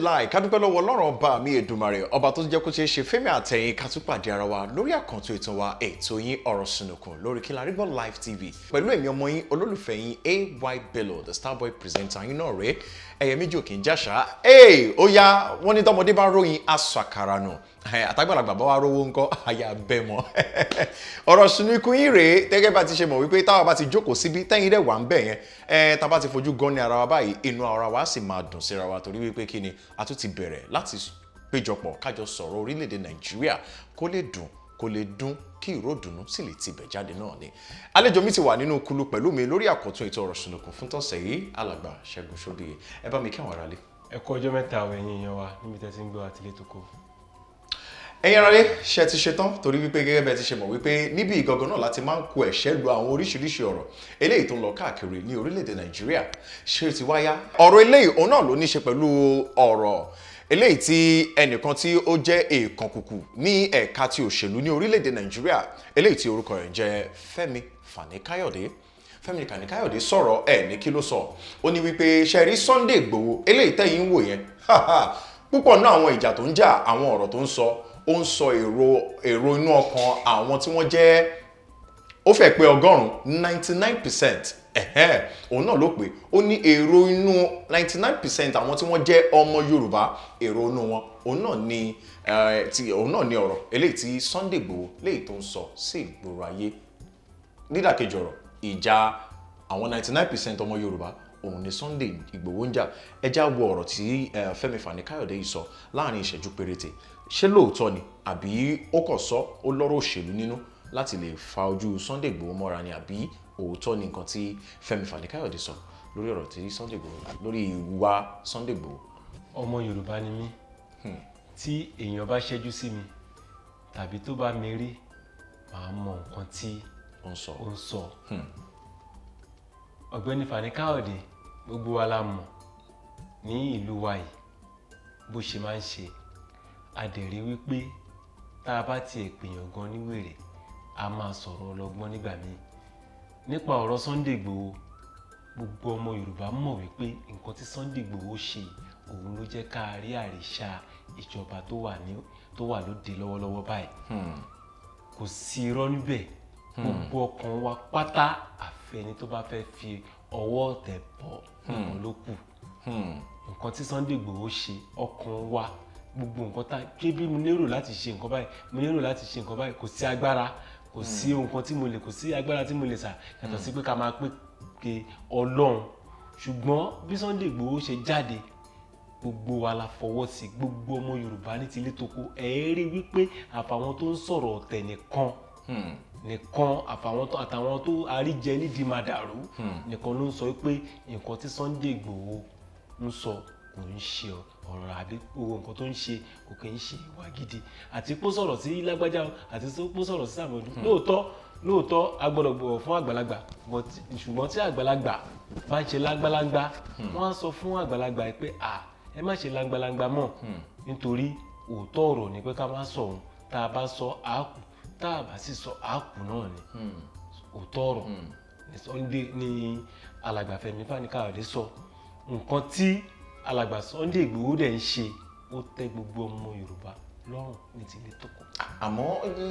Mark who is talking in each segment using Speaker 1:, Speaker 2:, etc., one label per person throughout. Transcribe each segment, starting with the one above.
Speaker 1: Alhamdulillah, ká dúpẹ́ lọ́wọ́ Ọlọ́run ọba mi Èdùmàrè, ọba tó jẹ́ kó ṣeé ṣe fẹ́mi àtẹ̀yìn ká tún pàdé ara wa lórí àkàntó ètò wa ètò yín ọ̀rọ̀ sùnùkùn lórí Kilarigbo Live TV pẹ̀lú èmi ọmọ yín olólùfẹ́ yín AY Bello the Starboy presenter yín náà rèé ẹ̀yẹ méjì òkè ń jàṣà ó yá wọ́n ní tọmọdé bá ròyìn aṣọ àkàrà nù àtàgbàlagbà bá wá rówó ńkọ́ àyà bẹ́ mọ́ ọ̀rọ̀ sùnùkùn yín rèé gẹ́gẹ́ bá ti ṣe mọ̀ wípé táwa bá ti jókòó síbi tẹ́yìn dẹ̀ wà ń bẹ̀ yẹn tá bá ti fojú gan ní ara wa báyìí inú ara wa sì máa dùn síra wa torí wípé kí ni a tún ti bẹ̀rẹ̀ láti péjọpọ̀ kájọ sọ̀rọ̀ orílẹ̀-èdè Nàìjíríà kó lè dùn kó lè dún kí ìró dùnú sì lè tibẹ̀ jáde náà ni. Àlejò mi ti wà nínú kulu pẹ̀lú mi lórí àkọ́tún ètò ọ̀rọ̀ sùnùkùn fún tọ̀sẹ̀ yìí alàgbà Ṣẹ́gun Ṣóbíyè ẹ bá mi kí àwọn aráalé.
Speaker 2: Ẹ kú ọjọ́ mẹ́ta àwọn ẹ̀yin èèyàn wa níbi tẹ́ ti ń gbọ́ àtìlẹ́ tó kó.
Speaker 1: Ẹ̀yin aráalé ṣe ti ṣetán torí wípé gẹ́gẹ́ bẹ́ẹ̀ ti ṣe mọ̀ wípé níbi ìgangan náà láti máa ń kó ẹ̀ṣẹ́ lu àwọn oríṣiríṣi ọ̀rọ̀ eléyìí tó ń lọ káàkiri ní orílẹ̀-èdè Nàìjíríà ṣé ti wáyá ọ̀rọ̀ eléyìí òun náà ló ní ṣe pẹ̀lú ọ̀rọ̀ eléyìí tí ẹnìkan tí ó jẹ́ èèkàn kùkù ní ẹ̀ka ti òṣèlú ní orílẹ̀-èdè Nàìjíríà eléyìí tí orúkọ rẹ̀ jẹ́ Fẹ́mi Fani-Káyọ̀dé Fẹ́mi Fani-Káyọ̀dé sọ̀rọ̀ ní kí ló sọ ó ní wípé ṣe rí Sunday Igboho eléyìí tẹ́yìn ń wò yẹn púpọ̀ náà àwọn ìjà tó ń jà àwọn ọ̀rọ̀ tó ń sọ ó ń sọ èrò inú ọkàn àwọn tí wọ́n jẹ́ ó fẹ́ pé 99% òun náà ló pé ó ní èrò inú 99% àwọn tí wọ́n jẹ́ ọmọ Yorùbá èrò inú wọn òun náà ní ọ̀rọ̀ eléyìí tí Sunday Igboho léyìí tó ń sọ sí ìgboro ayé nídàkejì ọ̀rọ̀ ìjà àwọn 99% ọmọ Yorùbá òun ni Sunday Igboho ń jà ẹjá wo ọ̀rọ̀ tí Fẹ́mi Fani-Káyọ̀dé yìí sọ láàrin ìṣẹ́jú péréte ṣé lóòótọ́ ni àbí ó kàn sọ ó lọ́rọ̀ òṣèlú nínú láti lè fa ojú Sunday Igboho mọ́ra ni àbí òótọ́ ni nǹkan tí Fẹ́mi Fani-Káyọ̀dé sọ lórí ọ̀rọ̀ tí Sunday Igboho lórí ìwà Sunday Igboho.
Speaker 2: Ọmọ Yorùbá ni mí tí èèyàn bá ṣẹ́jú sí mi tàbí tó bá mi rí màá mọ nǹkan tí ó ń sọ. Ọ̀gbẹ́ni Fani-Káyọ̀dé gbogbo wa la mọ̀ ní ìlú wa yìí bó ṣe máa ń ṣe adẹ̀rí wípé tá a bá tiẹ̀ pèèyàn gan ní wèrè a máa sọ̀rọ̀ ọlọ́gbọ́n nígbà míì nípa ọ̀rọ̀ Sunday Igboho gbogbo ọmọ Yorùbá mọ̀ wípé nǹkan tí Sunday Igboho ṣe òun ló jẹ́ ká rí àríṣà ìjọba tó wà lóde lọ́wọ́lọ́wọ́ báyìí kò sí irọ́ níbẹ̀ gbogbo ọkàn wa pátá àfẹni tó bá fẹ́ fi ọwọ́ tẹ̀ bọ̀ nǹkan ló kù nǹkan tí Sunday Igboho ṣe ọkàn wa gbogbo nǹkan tá ṣé bí mo lérò láti ṣe nǹkan báyìí mo lérò láti ṣe nǹkan báyìí kò sí agbára kò sí nǹkan tí mo lè kò sí agbára tí mo lè sà yàtọ̀ sí pé ká máa pé Ọlọ́run ṣùgbọ́n bí Sunday Igboho ṣe jáde gbogbo wa la fọwọ́ sí gbogbo ọmọ Yorùbá ní tilé toko rí wípé àfàwọn tó ń sọ̀rọ̀ ọ̀tẹ̀ nìkan àtàwọn tó àríjẹ nídìí máa dàrú nìkan ló ń sọ pé nǹkan tí Sunday Igboho ń sọ kò ń ṣe ọ̀rọ̀ àbí owó nǹkan tó ń ṣe kò kì í ṣe ìwà gidi àti pé sọ̀rọ̀ sí lágbájá àti pé sọ̀rọ̀ sí àmọ́dún lóòótọ́ a gbọ́dọ̀ bọ̀wọ̀ fún àgbàlagbà ṣùgbọ́n tí àgbàlagbà bá ń ṣe lágbàlagbà wọ́n á sọ fún àgbàlagbà pé ẹ má ṣe lágbàlagbà mọ́ nítorí òótọ́ ọ̀rọ̀ ni pé ká má sọ òun tá a bá sọ àákù tá a bá sì sọ àákù náà ni òótọ́ ọ̀rọ̀ ni alàgbà Fẹ́mi Fani-Káyọ̀dé sọ nǹkan tí alàgbà Sunday Igboho dẹ̀ ń ṣe ó tẹ́ gbogbo ọmọ Yorùbá lọ́rùn ní tilé tó kù.
Speaker 1: Àmọ́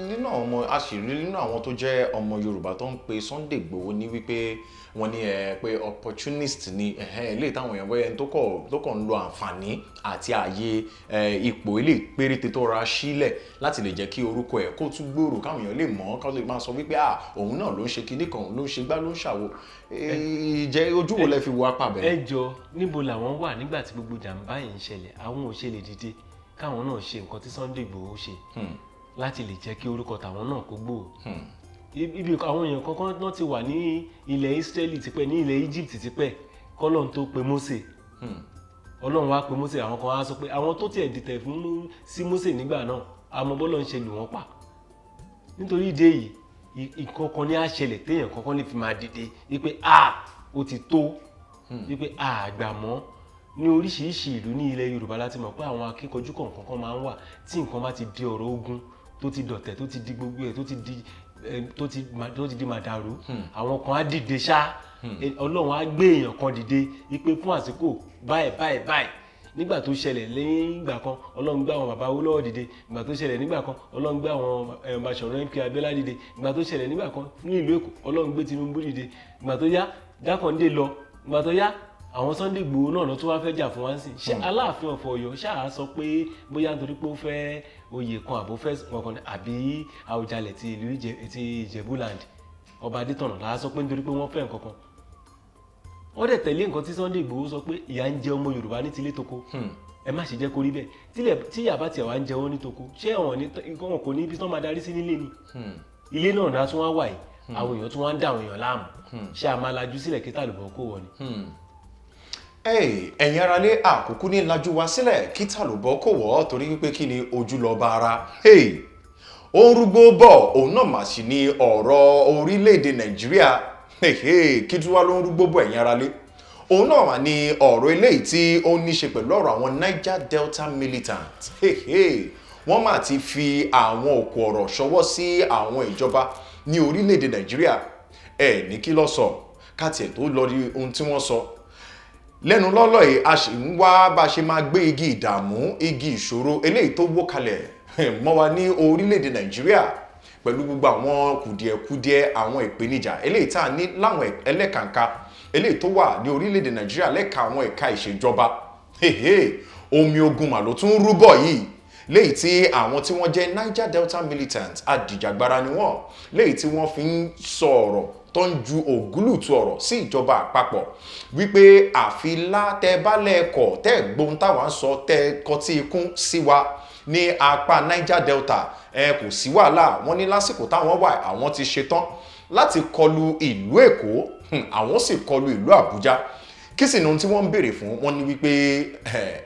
Speaker 1: nínú àwọn ọmọ àṣírí nínú àwọn tó jẹ́ ọmọ Yorùbá tó ń pe Sunday Igboho ní wípé wọ́n ní pé opportunist ni ilé táwọn èèyàn bóyá tó kàn ń lo àǹfààní àti ààyè ipò ilé péréte tó ra sílẹ̀ láti lè jẹ́ kí orúkọ ẹ̀ kó tún gbòòrò káwọn èèyàn lè mọ̀ ká lè máa sọ wípé òun náà ló ń ṣe kinní kan ló ń ṣe gbá ló ń ṣàwo ìjẹ́ ojú wo lẹ fi wo apá bẹ́ẹ̀.
Speaker 2: ẹ jọ níbo làwọn wà nígbà tí gbogbo jàǹbá yìí ń ṣẹlẹ̀ àwọn ò ṣe lè dìde káwọn náà ṣe nǹkan tí Sunday Igboho ṣe láti lè jẹ́ kí orúkọ tàwọn náà kó gbòòrò ibi àwọn èèyàn kankan náà ti wà ní ilẹ̀ Israeli tipẹ́ ní ilẹ̀ Egypt tipẹ́ kọ́lọ́n tó pe Mósè Ọlọ́run wá pe Mósè àwọn kan wá sọ pé àwọn tó tiẹ̀ dìtẹ̀ fún sí Mósè nígbà náà àmọ́ bọ́lọ́ ń ṣe lù wọ́n pa nítorí ìdí èyí ìkankan ní àṣẹlẹ̀ téèyàn kankan lè fi máa dìde wípé ó ti tó wípé àgbà mọ́ ní oríṣiríṣi ìlú ní ilẹ̀ Yorùbá láti mọ̀ pé àwọn akíkanjú kọ̀ọ̀kan máa ń wà tí nǹkan bá ti di ọ̀rọ̀ ogun tó ti dọ̀tẹ̀ tó ti di gbogbo ẹ̀ tó ti di màdàrú àwọn kan á dìde ṣá Ọlọ́run á gbé èèyàn kan dìde wípé fún àsìkò báyìí nígbà tó ṣẹlẹ̀ nígbà kan Ọlọ́run gbé àwọn bàbá Awólọ́wọ̀ dìde, ìgbà tó ṣẹlẹ̀ nígbà kan Ọlọ́run gbé àwọn Basọ̀run MK Abíọ́lá dìde, ìgbà tó ṣẹlẹ̀ nígbà kan ní ìlú Èkó Ọlọ́run gbé Tinubu dìde, ìgbà tó yá Jákàndé lọ, ìgbà tó yá àwọn Sunday Igboho náà lọ tó wá fẹ́ jà fún wa sí. ṣé Aláàfin of Ọ̀yọ́ ṣáà sọ pé bóyá nítorí pé ó fẹ́ oyè kan àbó fẹ́ kankan àbí Àwùjalẹ̀ ti ìlú Ìjẹ̀bú-Land ọba Adétọ̀nà láà sọ pé nítorí pé wọ́n fẹ́ nǹkan kan. wọ́n dẹ̀ tẹ̀lé nǹkan tí Sunday Igboho sọ pé ìyà ń jẹ ọmọ Yorùbá ní tilé toko, ẹ má ṣe jẹ́ kó rí bẹ́ẹ̀. tí ìyà bá tiẹ̀ wá ń jẹ wọ́n ní toko, ṣé wọn kò ní ibi tán máa darí sí nílé ni? ilé náà náà tún wá wà yìí, àwọn èèyàn tún wá ń dá àwọn èèyàn láàmú, ṣé a máa lajú sílẹ̀ kí tàlùbọ̀ kó wọ ni?
Speaker 1: ẹ̀yin aráalé àkókò ní lajú wa sílẹ̀ kí tàlùbọ̀ kó wọ̀ torí wípé kí ni ojú lọ bá ara. ó ń rúgbó bọ̀ òun náà mà sí ní ọ̀rọ̀ orílẹ̀-èdè Nàìjíríà. kí tí wá ló ń rúgbó bọ̀ ẹ̀yin aráalé? òun náà mà ní ọ̀rọ̀ eléyìí tí ó ní ṣe pẹ̀lú ọ̀rọ̀ àwọn Niger Delta militant. wọ́n mà ti fi àwọn òkú ọ̀rọ̀ ṣọwọ́ sí àwọn ìjọba ní orílẹ̀-èdè Nàìjíríà. ní kí ló sọ ká tiẹ̀ tó lọ rí ohun tí wọ́n sọ. lẹ́nu lọ́lọ́ yìí a sì ń wá bá ṣe máa gbé igi ìdààmú, igi ìṣòro eléyìí tó wó kalẹ̀ mọ́ wa ní orílẹ̀-èdè Nàìjíríà pẹ̀lú gbogbo àwọn kùdìẹ̀kudiẹ àwọn ìpèníjà eléyìí tá a ní láwọn ẹlẹ́kàǹkà eléyìí tó wà ní orílẹ̀-èdè Nàìjíríà lẹ́ka àwọn ẹ̀ka ìṣèjọba. omi ogun mà ló tún rúbọ̀ yìí léyìí tí àwọn tí wọ́n jẹ́ Niger Delta militant adìjàgbara ni wọ́n, léyìí tí wọ́n fi ń sọ ọ̀rọ̀ tó ń ju ògúlùtù ọ̀rọ̀ sí ìjọba àpapọ̀ wípé àfi látẹ bálẹ̀ ẹ̀kọ́ tẹ́ gbóhun táwọn sọ tẹ́ kọtí ikún sí wa ní apá Niger Delta kò sí wàhálà. wọ́n ní lásìkò táwọn wà àwọn ti ṣetán láti kọlu ìlú Èkó, àwọn sì kọlu ìlú Àbújá. kí sì ni ohun tí wọ́n ń béèrè fún? wọ́n ní wípé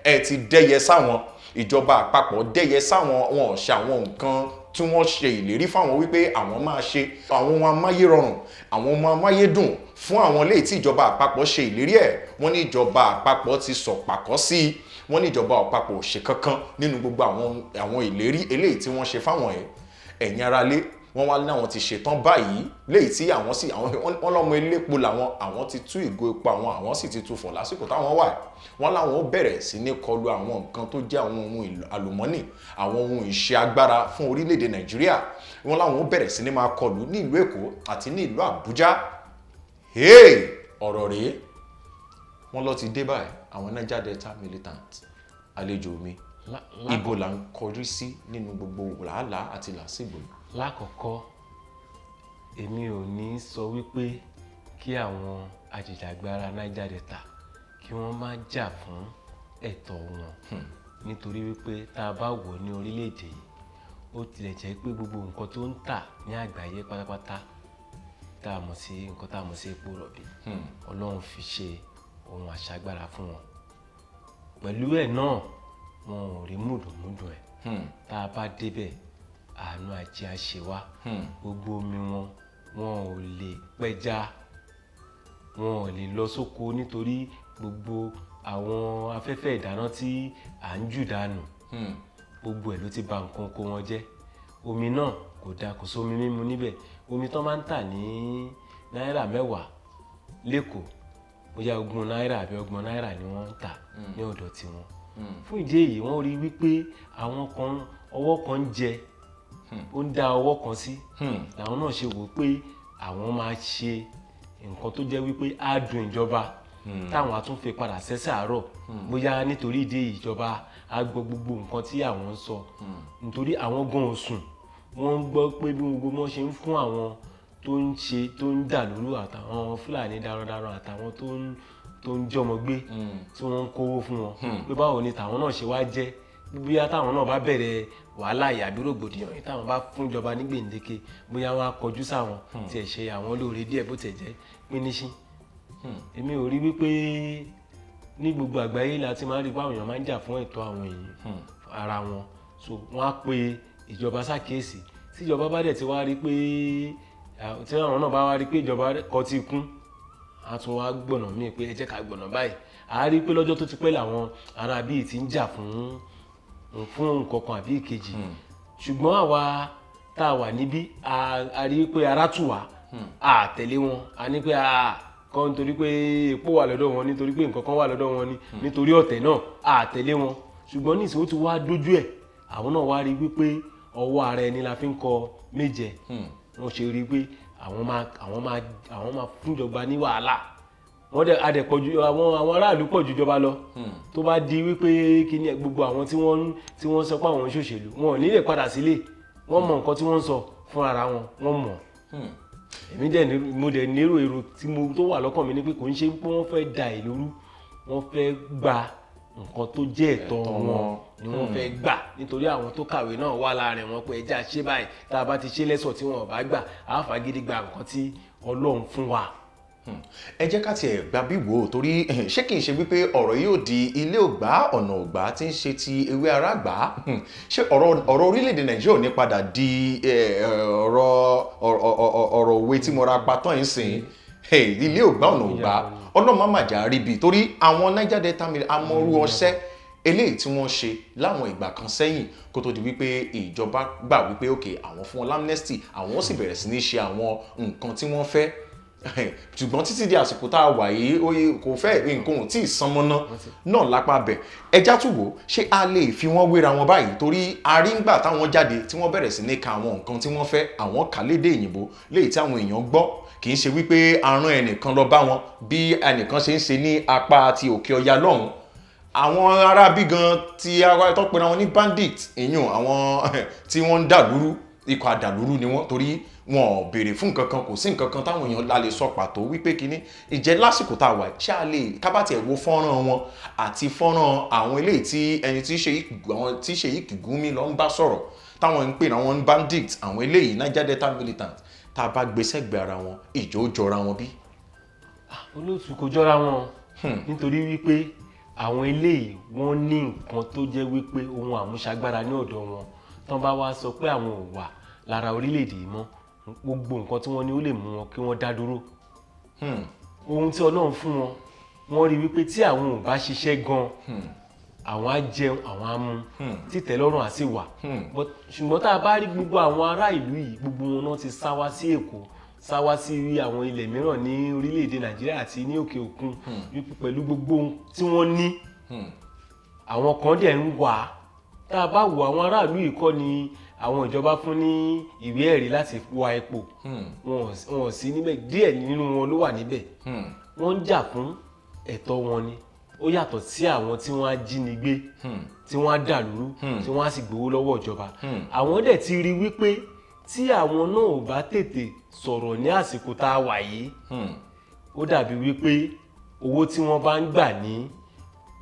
Speaker 1: ẹ ti dẹ́yẹ sáwọn, ìjọba àpapọ̀ dẹ́yẹ sáwọn, wọn ò ṣe àwọn nǹkan tí wọ́n ṣe ìlérí fáwọn wípé àwọn máa ṣe, àwọn ohun amáyérọrùn, àwọn ohun amáyédùn fún àwọn eléyìí tí ìjọba àpapọ̀ ṣe ìlérí ẹ̀. wọ́n ní ìjọba àpapọ̀ ti sọ pàkọ́ sí i, wọ́n ní ìjọba àpapọ̀ ò ṣe kankan nínú gbogbo àwọn ìlérí eléyìí tí wọ́n ṣe fáwọn ẹ̀yin aráalé. wọ́n wá láwọn ti ṣetán báyìí léyìí tí àwọn sì wọ́n lọ́mọ elépo làwọn, àwọn ti tú ìgò epo àwọn sì ti tú fọ̀ lásìkò táwọn wà. wọ́n láwọn ó bẹ̀rẹ̀ sí ní kọlu àwọn nǹkan tó jẹ́ àwọn ohun àlùmọ́nì, àwọn ohun ìṣe agbára fún orílẹ̀-èdè Nàìjíríà. wọ́n láwọn ó bẹ̀rẹ̀ sí ní máa kọlu ní ìlú Èkó àti ní ìlú Àbújá. ọ̀rọ̀ rèé, wọ́n lọ ti dé báyìí àwọn Niger Delta militant. àlejò mi, ibo là ń kọjú sí nínú gbogbo làálàá àti làásìgbò?
Speaker 2: lákọ̀ọ́kọ́ èmi ò ní sọ wípé kí àwọn ajìjàgbara Niger Delta kí wọ́n má jà fún ẹ̀tọ́ wọn, nítorí wípé tá a bá wò ní orílẹ̀-èdè yìí ó tilẹ̀ jẹ́ pé gbogbo nǹkan tó ń tà ní àgbáyé pátápátá tá a mọ̀ sí nǹkan tá a mọ̀ sí epo rọ̀bì, Ọlọ́run fi ṣe ohun àṣàgbára fún wọn. pẹ̀lú ẹ̀ náà wọn ò rí mùdùmùdù ẹ̀. tá a bá débẹ̀ àánú ajé àṣẹ wa. gbogbo omi wọn ò lè pẹja, wọn ò lè lọ sóko nítorí gbogbo àwọn afẹ́fẹ́ ìdáná tí à ń jù dànù, gbogbo ẹ̀ ló ti bà nǹkan oko wọn jẹ́. omi náà kò dáa, kò sómi mímu níbẹ̀. omi tán máa ń tà ní náírà 10 lẹ́kọ̀ọ́ bóyá 20 náírà àbí 30 náírà ni wọ́n ń tà ní ọ̀dọ̀ tiwọn. fún ìdí èyí wọ́n rí wípé àwọn kan ọwọ́ kan ń jẹ, ó ń dá ọwọ́ kan sí, làwọn náà ṣe wò pé àwọn máa ṣe nǹkan tó jẹ́ wípé á dùn ìjọba táwọn á tún fi padà sẹ́sẹ̀ àárọ̀, bóyá nítorí ìdí èyí ìjọba á gbọ́ gbogbo nǹkan tí àwọn ń sọ, nítorí àwọn gan òsùn wọ́n ń gbọ́ pé bí gbogbo wọn ṣe ń fún àwọn tó ń dà lóru àtàwọn Fúlàní darandaran àtàwọn tó ń jọmọ gbé tí wọ́n ń kówó fún wọn, pé báwo ni tàwọn náà ṣe wá jẹ́ bóyá táwọn náà bá bẹ̀rẹ̀ wàhálà ìyàbí rògbòdìyàn yìí táwọn bá fún ìjọba ní gbèǹdéke bóyá wọn á kọjú sáwọn tí ẹ ṣe àwọn lóore díẹ̀ bó tẹ̀ jẹ́ pínísín. èmi ò rí wípé ní gbogbo àgbáyé la ti máa rí pé àwọn èèyàn máa ń jà fún ẹ̀tọ́ àwọn èèyàn ara wọn, so wọ́n á pe ìjọba ṣàkíyèsí. tí ìjọba bá dẹ̀ ti wá rí pé tí àwọn náà bá wá rí pé ìjọba kọ ti kún, a tún wá gbọ̀nà míì pé ẹ jẹ́ ká gbọ̀nà báyìí. a rí pé lọ́jọ́ tó ti pẹ́ làwọn ará bíi ti ń jà fún nǹkan kan àbí ìkejì, ṣùgbọ́n àwa tá a wà níbí a rí pé ara tù wá, a tẹ̀lé wọn, a ní pé kan nítorí pé epo wà lọ́dọ̀ wọn nítorí pé nǹkan kan wà lọ́dọ̀ wọn nítorí ọ̀tẹ̀ náà àtẹ̀lé wọn ṣùgbọ́n nísìnyí ó ti wá dójú ẹ̀ àwọn náà wá rí wípé ọwọ́ ara ẹni la fi ń kọ méje wọ́n ṣe rí pé àwọn máa fúnjọba ní wàhálà wọ́n dẹ̀ adẹ̀pọ̀jù àwọn aráàlú pọ̀ jùjọba lọ tó bá di wípé kíní gbogbo àwọn tí wọ́n sọ pé àwọn ń ṣòṣèlú wọn ò ní lè padà sílé wọ́n mọ nǹkan tí wọ́n ń sọ fún ara wọn wọ́n mọ̀ èmi dẹ̀ mo dẹ̀ nírò èrò tó wà lọ́kàn mi ni pé kò ń ṣe pé wọ́n fẹ́ da ìlú rú wọ́n fẹ́ gba nǹkan tó jẹ́ ẹ̀tọ́ wọn ni wọ́n fẹ́ gbà nítorí àwọn tó kàwé náà wà láàrin wọn pé ẹjẹ́ àṣẹ báyìí tá a bá ti ṣe lẹ́sọ̀ tí wọn ò bá gbà á fagídí gba nǹkan tí Ọlọ́run fún wa.
Speaker 1: ẹ jẹ́ ká tiẹ̀ gba bí wò ó torí ṣé kìí ṣe wípé ọ̀rọ̀ yóò di ilé ògbà ọ̀nà ògbà tí ń ṣe ti ewé ara gbà á ṣé ọ̀rọ̀ orílẹ̀-èdè Nàìjíríà ò ní padà di ọ̀rọ̀ òwe tí mo ra pa tán yìí sìn ilé ògbà ọ̀nà ògbà Ọlọ́run má mà jà rí bi torí àwọn Niger Delta amọ̀rú ọṣẹ́ eléyìí tí wọ́n ṣe láwọn ìgbà kan sẹ́yìn kó tó di wípé ìjọba gbà wípé òkè àwọn fún wọn amnesty àwọn sì bẹ̀rẹ̀ sí ní ṣe àwọn nǹkan tí wọ́n fẹ́ ṣùgbọ́n títí di àsìkò tá a wà yìí kò fẹ́ nǹkan ò tí ì san mọ́ná náà lápá bẹ̀ ẹjá tún wò ṣé a lè fi wọ́n wéra wọn báyìí torí arígbà táwọn jáde tí wọ́n bẹ̀rẹ̀ sí ní ka àwọn nǹkan tí wọ́n fẹ́ àwọn kà lédè òyìnbó léyìí tí àwọn èèyàn gbọ́ kì í ṣe wípé arán ẹnìkan lọ bá wọn bí ẹnìkan ṣe ń ṣe ní apá ti òkè ọya lọ́hùn àwọn ará bí gan tí ara tó pera wọn ní bandit èèyàn àwọn tí wọ́n ń dàlúrú ikọ̀ àdàlúrú ni wọ́n torí wọn ò béèrè fún nǹkan kan kò sí nǹkan kan táwọn èèyàn la lè sọ pàtó wípé kínní ìjẹ́ lásìkò tá a wà ṣé a lè kábàtì ẹ̀ wo fọ́nrán wọn àti fọ́nrán àwọn eléyìí tí ẹni tí Ṣèyí Kìgúnmi lọ ń bá sọ̀rọ̀ táwọn ń pè náwọn bandit àwọn eléyìí Niger Delta militant tá a bá gbé sẹ́gbẹ̀ẹ́ ara wọn ìjọ ó jọra wọn bí.
Speaker 2: olóòtú kò jọra wọn nítorí wípé àwọn eléyìí wọ́n ní nǹkan tó jẹ́ wípé ohun àmúṣagbára ní ọ̀dọ̀ wọn tán bá wá sọ pé àwọn ò wà lára orílẹ̀-èdè yìí mọ́ gbogbo nǹkan tí wọ́n ní ó lè mú wọn kí wọ́n dá dúró ohun tí Ọlọ́run fún wọn wọ́n rí wípé tí àwọn ò bá ṣiṣẹ́ gan àwọn á jẹun àwọn á mu títẹ́lọ́rùn á sì wà ṣùgbọ́n tá a bá rí gbogbo àwọn ará ìlú yìí gbogbo wọn náà ti sá wá sí Èkó sá wá sí àwọn ilẹ̀ mìíràn ní orílẹ̀-èdè Nàìjíríà àti ní òkè òkun pẹ̀lú gbogbo ohun tí wọ́n ní àwọn kan dẹ̀ ń wà tá a bá wo àwọn aráàlú yìí kọ́ ni àwọn ìjọba fún ní ìwé ẹ̀rí láti wa epo wọn ò sí níbẹ̀ díẹ̀ nínú wọn ló wà níbẹ̀ wọ́n ń jà fún ẹ̀tọ́ wọn ni ó yàtọ̀ sí àwọn tí wọ́n á jínigbé tí wọ́n á dàlúrú tí wọ́n á sì gbowó lọ́wọ́ ìjọba àwọn dẹ̀ ti rí wípé tí àwọn náà ò bá tètè sọ̀rọ̀ ní àsìkò tá a wà yìí ó dàbí wípé owó tí wọ́n bá ń gbà ní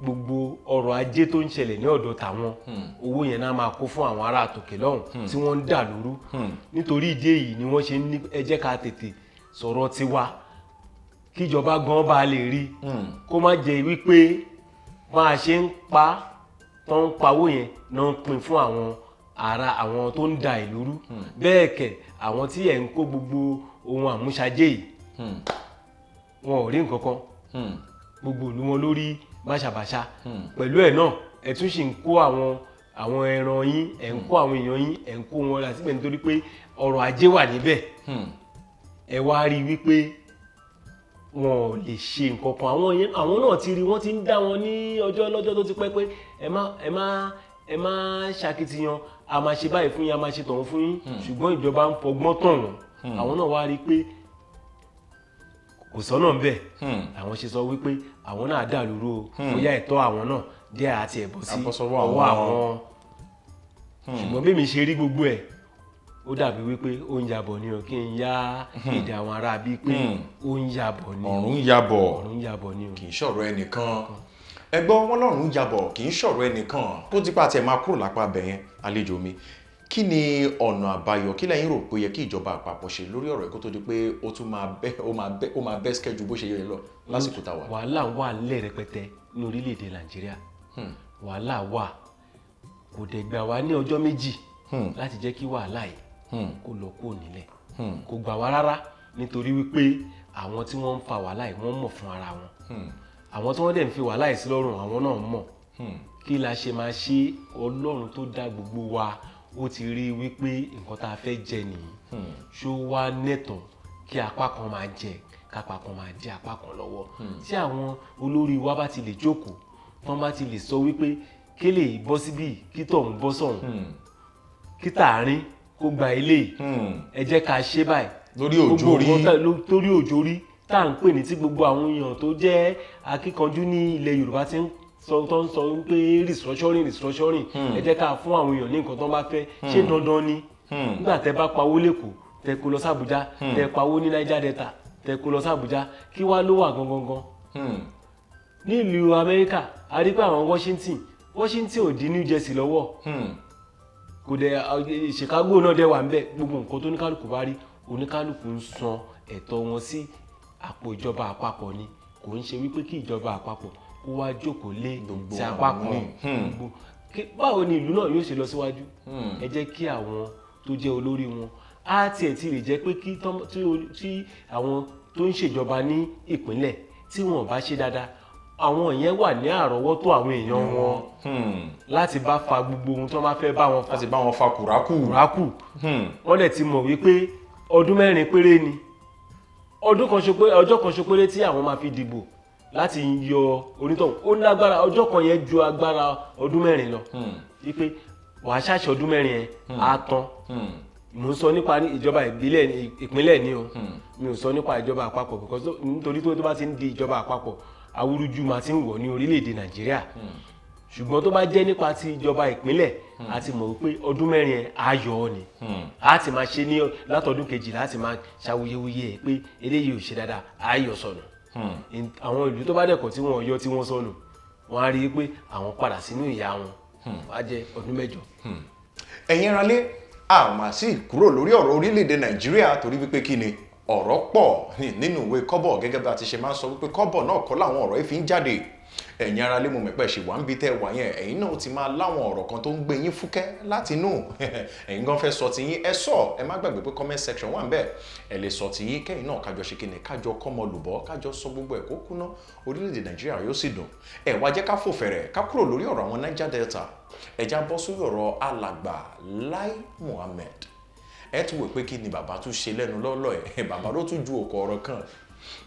Speaker 2: gbogbo ọrọ̀ ajé tó ń ṣẹlẹ̀ ní ọ̀dọ̀ tàwọn owó yẹn náà máa kó fún àwọn ará àtòkè lọ́hùn tí wọ́n ń dà lóru nítorí ìdí èyí ni wọ́n ṣe ní ẹ jẹ́ ká tètè sọ̀rọ̀ tiwa kíjọba gan bá lè rí kó má jẹ́ wípé máa ṣe ń pa tó ń pawó yẹn náà ń pín fún àwọn tó ń da ìlú rú bẹ́ẹ̀ kẹ̀ àwọn tí ẹ̀ ń kó gbogbo ohun àmúṣajé yìí wọn ò rí nǹkan kan gbogbo ìlú wọn lórí báṣabàṣa pẹ̀lú ẹ̀ náà ẹ̀ tún sì ń kó àwọn ẹran yín ẹ̀ ń kó àwọn èèyàn yín ẹ̀ ń kó wọn láti bẹ̀ nítorí pé ọrọ̀ ajé wà níbẹ̀ ẹ wá rí wípé wọn ò lè ṣe nǹkan kan àwọn náà ti rí wọ́n ti ń dá wọn ní ọjọ́ lọ́jọ́ tó ti pẹ́ pé ẹ má ṣàkitiyan a máa ṣe báyìí fún yín a máa ṣe tọ̀hún fún yín ṣùgbọ́n ìjọba ń fọgbọ́n tàn wọ́n àwọn náà wá rí pé kò sọ́nà ń bẹ̀ àwọn ṣe sọ wípé àwọn náà dà lóru o bóyá ẹ̀tọ́ àwọn náà díẹ̀ àti ẹ̀bọ̀ sí ọwọ́ àwọn ṣùgbọ́n bí mi ṣe rí gbogbo ẹ̀ ó dàbí wípé ó ń yabọ̀ ni o kí n yá èdè àwọn ará bíi pé ó ń yabọ̀ ni ọ̀run yabọ̀ ni o
Speaker 1: kì í ṣọ̀rọ̀ ẹnìkan ẹgbọ́n wọn lọ́run yabọ̀ kì í ṣọ̀rọ̀ ẹnìkan tó tipa tẹ̀ máa kúrò lápá bẹ̀yẹn àlejò mi kí ni ọ̀nà àbáyọ kí lẹ́yìn rò pé yẹ kí ìjọba àpapọ̀ ṣe lórí ọ̀rọ̀ ẹ̀kọ́ tó di pé ó tún máa bẹ́ skẹ́jú bó ṣe yẹ lọ lásìkò táwa.
Speaker 2: wàhálà wà lẹ́ rẹpẹtẹ ní orílẹ̀-èdè Nàìjíríà wàhálà wà kò dẹ̀ gbà wá ní ọjọ́ méjì láti jẹ́ kí wàhálà yìí kó lọ kó nílẹ̀ kò gbà wá rárá nítorí wípé àwọn tí wọ́n ń fa wàhálà yìí wọ́n mọ̀ fún ara wọn àwọn tí wọ́n dẹ̀ ń fi wàhálà yìí sí lọ́rùn àwọn náà mọ̀ kí la ṣe máa ṣe Ọlọ́run tó dá gbogbo wa ó ti rí wípé nǹkan tá a fẹ́ jẹ nìyí ṣó wá nẹ́tàn kí apá kan máa jẹ kápá kan máa dí apá kan lọ́wọ́ tí àwọn olórí wa bá ti lè jókòó tán bá ti lè sọ wípé kí lè bọ́ síbí kí tọ̀hún bọ́ sọ̀hún kí tààrin kó gba eléyìí ẹ jẹ́ ká ṣe báyìí
Speaker 1: lórí
Speaker 2: òjò rí tá à ń pè ní tí gbogbo àwọn èèyàn tó jẹ́ akíkanjú ní ilẹ̀ Yorùbá ti ń tó ń sọ wípé restructuring ẹ jẹ́ ká fún àwọn èèyàn ní nǹkan tó bá fẹ́ ṣé dandan ni nígbà tẹ́ bá pawó lẹ́kọ̀ọ́ tẹ́ kó lọ sí Àbújá tẹ́ pawó ní Niger Delta tẹ́ kó lọ sí Àbújá kí wá ló wà gangan nílùú Amẹ́ríkà a rí pé àwọn Washington ò dín New Jersey lọ́wọ́ kò dẹ̀ Chicago náà dẹ̀ wà ń bẹ̀ gbogbo nǹkan tó oníkálukú bá rí oníkálukú ń san ẹ̀tọ́ wọn sí àpò ìjọba àpapọ̀ ni kò ń ṣe wípé kí ìjọba àpapọ̀ kó wá jókòó lé ti àpapọ̀ gbogbo báwo ni ìlú náà yóò ṣe lọ síwájú ẹ jẹ́ kí àwọn tó jẹ́ olórí wọn á tiẹ̀ ti lè jẹ́ pé tí àwọn tó ń ṣèjọba ní ìpínlẹ̀ tí wọn bá ṣe dáadáa àwọn yẹn wà ní àrọ́wọ́tó àwọn èèyàn wọn láti bá fa gbogbo ohun tó máa fẹ́ bá wọn fa
Speaker 1: láti bá wọn fa kùrákù
Speaker 2: wọ́n dẹ̀ ti mọ̀ wípé ọdún 4 péré ni ọjọ́ kan ṣo péré tí àwọn máa fi dìbò láti yọ onítọ̀hún ó lágbára ọjọ́ kan yẹn ju agbára ọdún 4 lọ wípé wàá ṣàṣẹ ọdún 4 yẹn á tán mo ń sọ nípa ìjọba ìpínlẹ̀ ni o mi ò sọ nípa ìjọba àpapọ̀ because nítorí tó bá ti ń di ìjọba àpapọ̀ awúrúju máa ti ń wọ̀ ní orílẹ̀-èdè Nàìjíríà ṣùgbọ́n tó bá jẹ́ nípa ti ìjọba ìpínlẹ̀ a ti mọ̀ wípé ọdún 4 yẹn ayọ̀ ni a ti máa ṣe ní látọdún kejì láti máa ṣàwuyewuye pé eléyìí ò ṣe dáadáa ayọ̀ sọnù àwọn ìlú tó bá dẹ̀kọ̀ tí wọ́n yọ tí wọ́n sọnù wọ́n á rí i pé àwọn padà sínú ìyà wọn wá jẹ́ ọdún 8.
Speaker 1: ẹ̀yin aralé a máa sì kúrò lórí ọ̀rọ̀ orílẹ̀-èdè Nàìjíríà torí wípé kí ni ọ̀rọ̀ pọ̀ nínú ìwé kọ́bọ̀ gẹ́gẹ́ bí a ti ṣe máa ń sọ wípé kọ́bọ̀ náà kọ́ láwọn ọ̀rọ̀ yìí fi ń jáde ẹ̀yin aralé mo mẹ̀pẹ́ ṣì wà ń bi tẹ́ wà yẹn ẹ̀yin náà ti máa láwọn ọ̀rọ̀ kan tó ń gbé yín fúkẹ́ láti inú ẹ̀yin gan fẹ́ sọ ti yín ẹ sọ ẹ má gbàgbé pé comment section wà ń bẹ̀ ẹ lè sọ ti yín kẹ́yìn náà kájọ ṣe kíni kájọ kọ́mọ lùbọ́ kájọ sọ gbogbo ẹ̀ kó kúná orílẹ̀-èdè Nàìjíríà yóò sì dùn ẹ wá jẹ́ ká fò fẹ̀rẹ̀ ká kúrò lórí ọ̀rọ̀ àwọn Niger Delta ẹ já bọ́ sórí ọ̀rọ̀ alàgbà Lai Muhammed ẹ tún wò pé kí ni bàbá tún ṣe lẹ́nu lọ́lọ́ ẹ̀ bàbá ló tún ju òkò ọ̀rọ̀ kan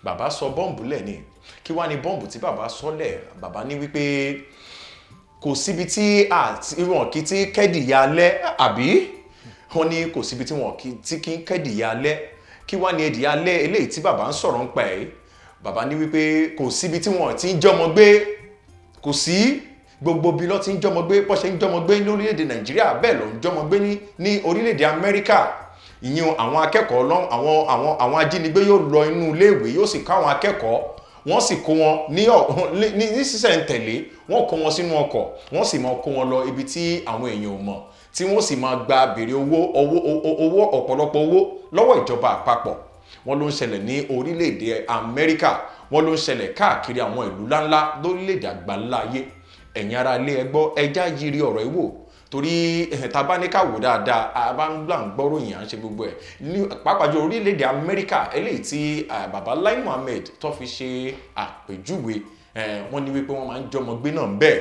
Speaker 1: bàbá sọ bọ́ǹbù lẹ̀ ni kí wá ní bọ́ǹbù tí bàbá sọ lẹ̀ bàbá ní wípé kò síbi tí wọn kì í ti kẹ́dìyà alẹ́ àbí wọn ní kò síbi tí wọn kì í kẹ́dìyà alẹ́ kí wá ní ẹ̀dìyà alẹ́ eléyìí tí bàbá ń sọ̀rọ̀ ń pa ẹ̀ bàbá ní wípé kò síbi tí wọn ti ń jọmọ gbé kò sí gbogbo bí lọ́ ti ń jọmọ gbé bọ́ ṣe ń jọmọ gbé ní orílẹ̀-èdè Nàìjíríà bẹ́ẹ̀ ló ń jọmọ gbé ní orílẹ̀-èdè Amẹ́ríkà ìyẹn àwọn akẹ́kọ̀ọ́ àwọn ajínigbé yóò lọ inú iléèwé yóò sì ká àwọn akẹ́kọ̀ọ́ wọ́n sì kó wọn ní sísẹ̀ntẹ̀lé wọ́n kó wọn sínú ọkọ̀ wọ́n sì máa kó wọn lọ ibi tí àwọn èèyàn ò mọ̀ tí wọ́n sì máa gba béèrè owó ọ̀pọ̀lọpọ̀ owó lọ́wọ́ ìjọba àpapọ̀ wọ́n ló ń ṣẹlẹ̀ ní orílẹ̀-èdè Amẹ́ríkà wọ́n ló ń ṣẹlẹ̀ káàkiri àwọn ìlú ńláńlá lórílẹ̀-èdè àgbáńlá ayé ẹ̀yin ará ilé ẹ gbọ́ ẹjá yiri ọ̀rọ̀ ìwò torí tàbá ní ká wò dáadáa àbá ń gbà ń gbọ́ròyìn à ń ṣe gbogbo ẹ̀ ní pàápàá jù orílẹ̀-èdè Amẹ́ríkà eléyìí tí bàbá Lai Muhammed tó fi ṣe àpèjúwe wọ́n ní wípé wọ́n máa ń jọmọ gbé náà bẹ́ẹ̀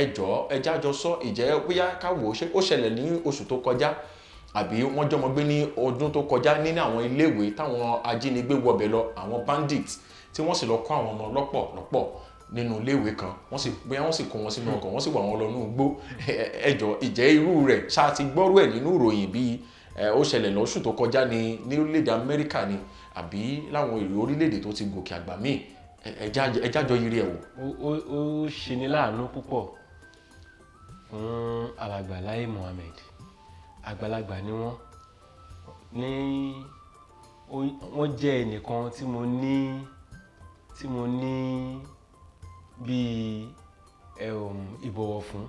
Speaker 1: ẹjọ́ ẹjá jọ sọ ìjẹ́ bóyá ká wò ó ṣẹlẹ̀ ní oṣù tó kọjá àbí wọ́n jọmọ gbé ní ọdún tó kọjá nínú àwọn iléèwé táwọn ajínigbé wọbẹ̀ lọ àwọn bandits tí wọ́n sì lọ kó àwọn ọmọ lọ́pọ̀ nínú iléèwé kan bóyá wọ́n sì kó wọn sínú ọkọ̀ wọ́n sì wà wọn lọ ní igbó ẹjọ́ ìjẹ́ irú rẹ̀ ṣáà ti gbọ́rú ẹ̀ nínú ìròyìn bí ó ṣẹlẹ̀ lọ́sù tó kọjá ní orílẹ̀-èdè Amẹ́ríkà ni àbí láwọn ìlú orílẹ̀-èdè tó ti gòkè àgbà míì ẹjájọ yiri ẹ̀ wò.
Speaker 2: ó ṣe ní láàánú púpọ̀ fún alàgbà Lai Muhammed àgbàlagbà ni wọ́n jẹ́ ẹnìkan tí mo ní bíi ìbọ̀wọ̀ fún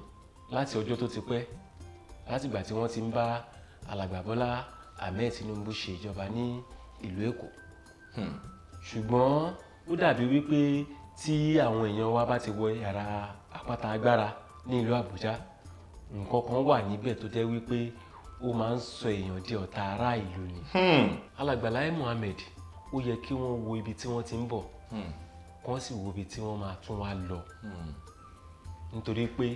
Speaker 2: láti ọjọ́ tó ti pẹ́ láti ìgbà tí wọ́n ti ń bá alàgbà Bọ́lá Ahmed Tinubu ṣe ìjọba ní ìlú Èkó ṣùgbọ́n ó dàbí wípé tí àwọn èèyàn wa bá ti wọ yàrá àpáta agbára ní ìlú Àbújá nǹkan kan wà níbẹ̀ tó jẹ́ wípé ó máa ń sọ èèyàn di ọ̀tá ará ìlú ni alàgbà Lai Muhammed ó yẹ kí wọ́n wo ibi tí wọ́n ti ń bọ̀ wọ́n sì wo ibi tí wọ́n máa tún wá lọ nítorí pé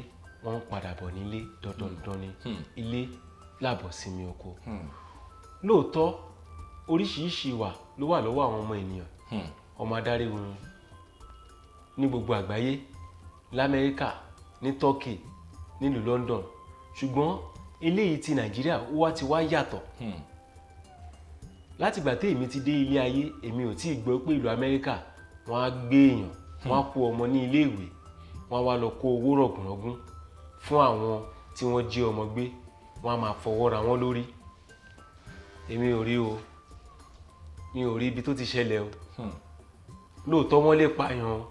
Speaker 2: wọ́n ń padà bọ̀ nílé dandan ni ilé làbọ̀ sinmi oko lóòótọ́ oríṣiríṣi ìwà ló wà lọ́wọ́ àwọn ọmọ ènìyàn máa dárí wọn ní gbogbo àgbáyé, l'Amẹ́ríkà, ní Turkey, nílùú London. Ṣùgbọ́n eléyìí ti Nàìjíríà ó wá ti wá yàtọ̀. Látìgbà tí èmi ti dé ilé ayé, èmi ò tí ì gbọ́ pé ìlú Amẹ́ríkà wọ́n á gbé èèyàn, wọ́n á kó ọmọ ní ilé ìwé, wọ́n á wá lọ kó owó rọ̀gùnrọ̀gùn fún àwọn tí wọ́n jí ọmọ gbé, wọ́n á máa fọwọ́ ra wọ́n lórí. Èmi ò rí o, mi ò rí ibi tó ti ṣẹlẹ̀ o. Lóòótọ́ wọ́n lè pààyàn o,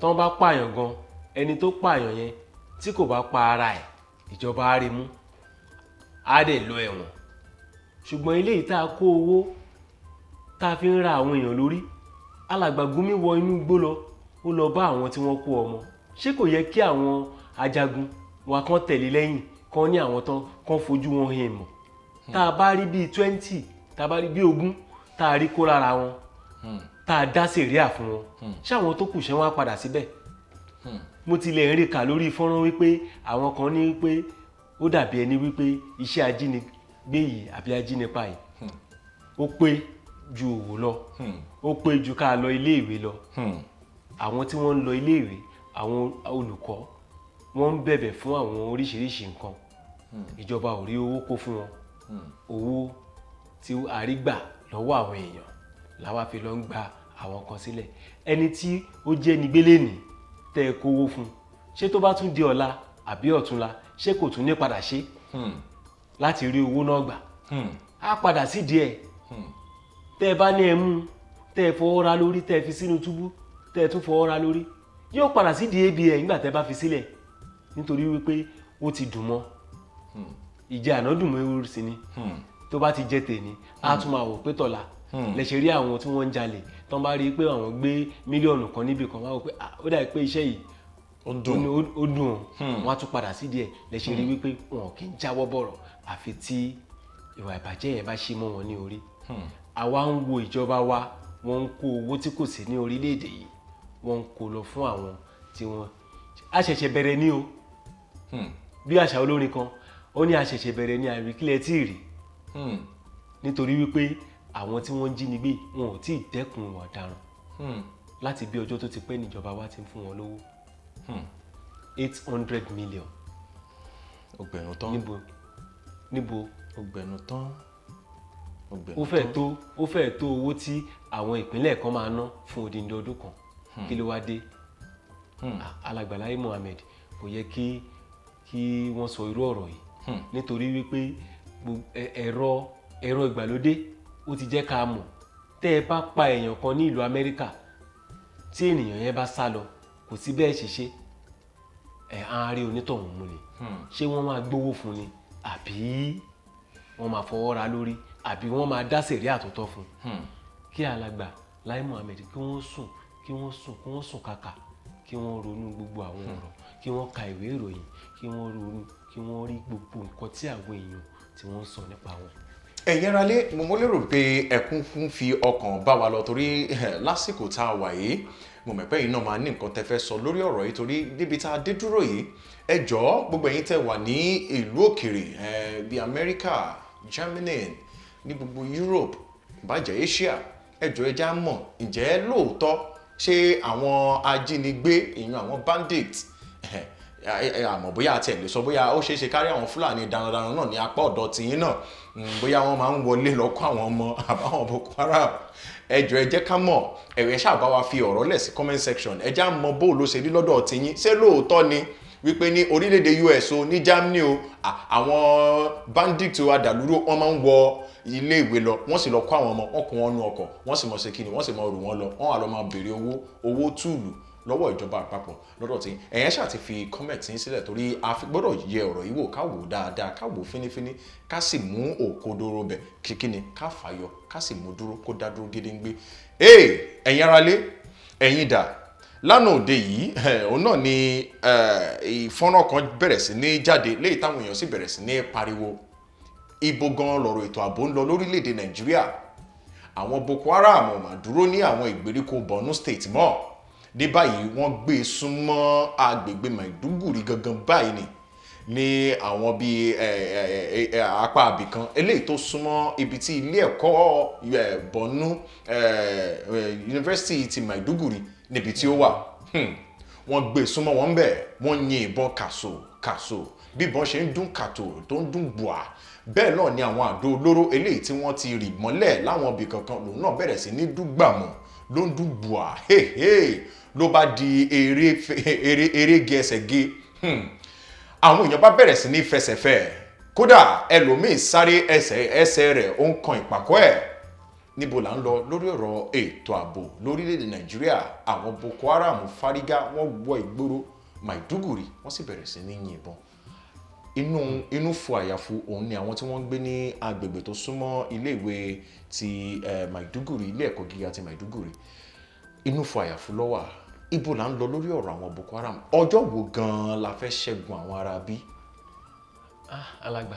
Speaker 2: tí wọ́n bá pààyàn gan, ẹni tó pààyàn yẹn tí kò bá pa ara ẹ̀, ìjọba á rí mú, á dẹ̀ lọ ẹ̀wọ̀n. Ṣùgbọ́n eléyìí tá a kó owó tá a fi ń ra àwọn èèyàn lórí, alàgbà Gumi wọ inú igbó lọ, ó lọ bá àwọn tí wọ́n kó ọmọ. Ṣé kò yẹ kí àwọn ajagun wa kan tẹ̀lé lẹ́yìn, kan ní àwọn tán kan fojú wọn hàn mọ̀? Tá a bá rí bíi 20, tá a bá rí bíi 20 tá a rí kó lára wọn, tá a dá sẹ̀ríà fún wọn, ṣé àwọn tó kù ṣe wọ́n á padà síbẹ̀? Mo tilẹ̀ ń rí kà lórí fọ́nrán wípé àwọn kan ní wípé ó dàbí ẹni wípé iṣẹ́ ajínigbé yìí àbí ajínipa yìí ó pé ju òwò lọ, ó pé ju ká lọ iléèwé lọ. Àwọn tí wọ́n ń lọ iléèwé, àwọn olùkọ́, wọ́n ń bẹ̀bẹ̀ fún àwọn oríṣiríṣi nǹkan, ìjọba ò rí owó kó fún wọn. Owó tí a rí gbà lọ́wọ́ àwọn èèyàn làwa fi lọ ń gba àwọn kan sílẹ̀. Ẹni tí ó jẹ́ ni gbélé ní tẹ́ ẹ kówó fún, ṣé tó bá tún di ọ̀la àbí ọ̀túnla, ṣé kò tún ní padà ṣe láti rí owó náà gbà? Á padà sí díẹ̀. Tẹ́ ẹ bá ní ẹ mú, tẹ́ ẹ fọwọ́ ra lórí, tẹ́ ẹ fi sínú túbú, tẹ́ ẹ tún fọwọ́ ra lórí, yóò padà sí di ebi ẹ̀ nígbà tẹ́ bá fi sílẹ̀, nítorí wípé ó ti dùn mọ́. Ìjẹ àná dùn mọ́ ewúro sí ni. Tó bá ti jẹ tèmi, á tún máa wò pé tọ̀la. Lẹ ṣe rí àwọn tí wọ́n ń jalè, tán bá rí pé àwọn gbé mílíọ̀nù kan níbì kan, wá wò pé ó dà pé iṣẹ́ yìí ó dùn wọ́n á tún padà sí díẹ̀. Lẹ ṣe rí wípé wọn kì í jáwọ́ bọ̀rọ̀ àfi tí ìwà ìbàjẹ́ yẹn bá ṣí mọ́ wọn ní orí. Àwa ń wo ìjọba wa, wọ́n ń kó owó tí kò sí ní orílẹ̀-èdè yìí, wọ́n ń kó lọ fún àwọn tí wọ́n a ṣẹ̀ṣẹ̀ bẹ̀rẹ̀ ní o. Bí àṣà olórin kan, ó ní a ṣẹ̀ṣẹ̀ bẹ̀rẹ̀ ní àríkílẹ̀ tí ì rí. Nítorí wípé àwọn tí wọ́n ń jínigbé wọn ò tí ì dẹ́kun ìwà ọ̀daràn. Láti bí ọjọ́ tó ti pẹ́ níjọba wa ti ń fún wọn lówó. 800 million.
Speaker 1: Ọgbẹ̀rún tán.
Speaker 2: Níbo?
Speaker 1: Ọgbẹ̀rún tán.
Speaker 2: Ó fẹ́ tó owó tí àwọn ìpínlẹ̀ kan máa ná fún odindi ọdún kan. Kí ló wá dé? Alàgbà Lai Mohammed kò yẹ kí wọ́n sọ irú ọ̀rọ̀ yìí. Nítorí wípé ẹ̀rọ ìgbàlódé ó ti jẹ́ ká mọ̀, tẹ́ ẹ bá pa èèyàn kan ní ìlú Amẹ́ríkà, tí ènìyàn yẹn bá sá lọ, kò sí bẹ́ẹ̀ ṣe á rí onítọ̀hún mú ni. Ṣé wọ́n máa gbówó fún ni, àbí wọ́n máa fọwọ́ ra lórí, àbí wọ́n máa dá sẹ̀ríà tó tọ́ fún? Kí alàgbà Lai Mohammed kí wọ́n sùn kàkà, kí wọ́n ronú gbogbo àwọn ọ̀rọ̀, kí wọ́n ka ìwé ìròyìn, kí wọ́n ronú, kí wọ́n rí gbogbo nǹkan tí àwọn èèyàn tí wọ́n sọ nípa wọn.
Speaker 1: Ẹ̀yin aráalé, mo lérò pé ẹkún fún fi ọkàn bá wa lọ, torí lásìkò tá a wà yìí, mo mọ̀ pé ẹ̀yin náà máa ní nǹkan tẹ́ fẹ́ sọ lórí ọ̀rọ̀ yìí, torí níbi tá a dé dúró yìí, ẹ jọ̀ọ́ gbogbo ẹ̀yin tẹ́ wà ní ìlú òkèrè bíi Amẹ́ríkà, Germany, ní gbogbo Europe, ìbàjẹ́ Asia, ẹ jọ̀ọ́ ẹ já mọ̀, ǹjẹ́ lóòótọ́ ṣé àwọn ajínigbé, ìyẹn àwọn bandits, àmọ́ bóyá àti ẹ̀ lè sọ bóyá ó ṣeéṣe kárí àwọn Fúlàní darandaran náà ní apá ọ̀dọ̀ tìyín náà, bóyá wọ́n máa ń wọlé lọ kó àwọn ọmọ àbáwọn Boko Haram. Ẹ jọ̀ọ́ ẹ jẹ́ ká mọ̀, ẹ ṣáà bá wa fi ọ̀rọ̀ lẹ̀ sí comment section, ẹ já mọ̀ bó ló ṣe rí lọ́dọ̀ tìyín. Ṣé lóòótọ́ ni wípé ní orílẹ̀-èdè US o, ní Germany o, àwọn bandits adàlúrú wọ́n máa ń wọ ilé ìwé lọ, wọ́n sì lọ kó àwọn ọmọ, wọ́n kó wọn nú ọkọ̀, wọ́n sì mọ̀ ṣe kíni, wọ́n sì mọ̀ rù wọ́n lọ, wọ́n wà lọ máa béèrè owó túùlù lọ́wọ́ ìjọba àpapọ̀ lọ́dọ̀ tí ẹ̀yẹn ṣáà ti fi comment yín sílẹ̀, torí a fi gbọ́dọ̀ yẹ ọ̀rọ̀ yìí wò, ká wò dáadáa, ká wò fínífíní, ká sì mú òkodoro bẹ̀ kíkíni, ká fàyọ, ká sì mú dúró, kó dá dúró gédéǹgbé. Ẹ̀yin aráalé, ẹ̀yin dà, lánàá òde yìí òun náà ni ìfọ́nrán kan bẹ̀rẹ̀ sí ní jáde, léyìí táwọn èèyàn sì bẹ̀rẹ̀ sí ní pariwo, ibo gan lọ̀rọ̀ ètò ààbò ń lọ lórílẹ̀‐èdè Nàìjíríà. Àwọn Boko Haram ò mà dúró ní àwọn ìgbèríko Borno State mọ́, ní báyìí wọ́n gbé súnmọ́ agbègbè Maiduguri gangan báyìí ni, ní àwọn bíi apá abìkan eléyìí tó súnmọ́ ibi tí ilé ẹ̀kọ́ Borno University ti Maiduguri níbi tí ó wà wọ́n gbé súnmọ́ wọn bẹ̀ wọ́n yin ìbọn kàṣò bí ìbọn ṣe ń dún kàtò tó ń dún bùà bẹ́ẹ̀ náà ni àwọn àdó olóró eléyìí tí wọ́n ti rì mọ́lẹ̀ láwọn ibì kankan lòun náà bẹ̀rẹ̀ sí ní dúgbàmù ló ń dún bùà ló bá di eré gẹ̀ẹ́sẹ̀gé àwọn èèyàn bá bẹ̀rẹ̀ sí ní fẹsẹ̀fẹ́ kódà ẹlòmíì sáré ẹsẹ̀ rẹ̀ ó ń kan ìpàkọ́ ẹ̀ níbo là ń lọ lórí ọ̀rọ̀ ètò ààbò lórílẹ̀‐èdè Nàìjíríà àwọn Boko Haram fárígá wọ́n wọ ìgboro Maiduguri wọ́n sì bẹ̀rẹ̀ sí ní yìnbọn inú fò àyàfu òun ni àwọn tí wọ́n ń gbé ní agbègbè tó súnmọ́ iléèwé ti Maiduguri ilé ẹ̀kọ́ gíga ti Maiduguri inú fò àyàfu ló wà ibo là ń lọ lórí ọ̀rọ̀ àwọn Boko Haram ọjọ́ wo gan-an la fẹ́ ṣẹ́gun àwọn ará bí.
Speaker 2: alàgbà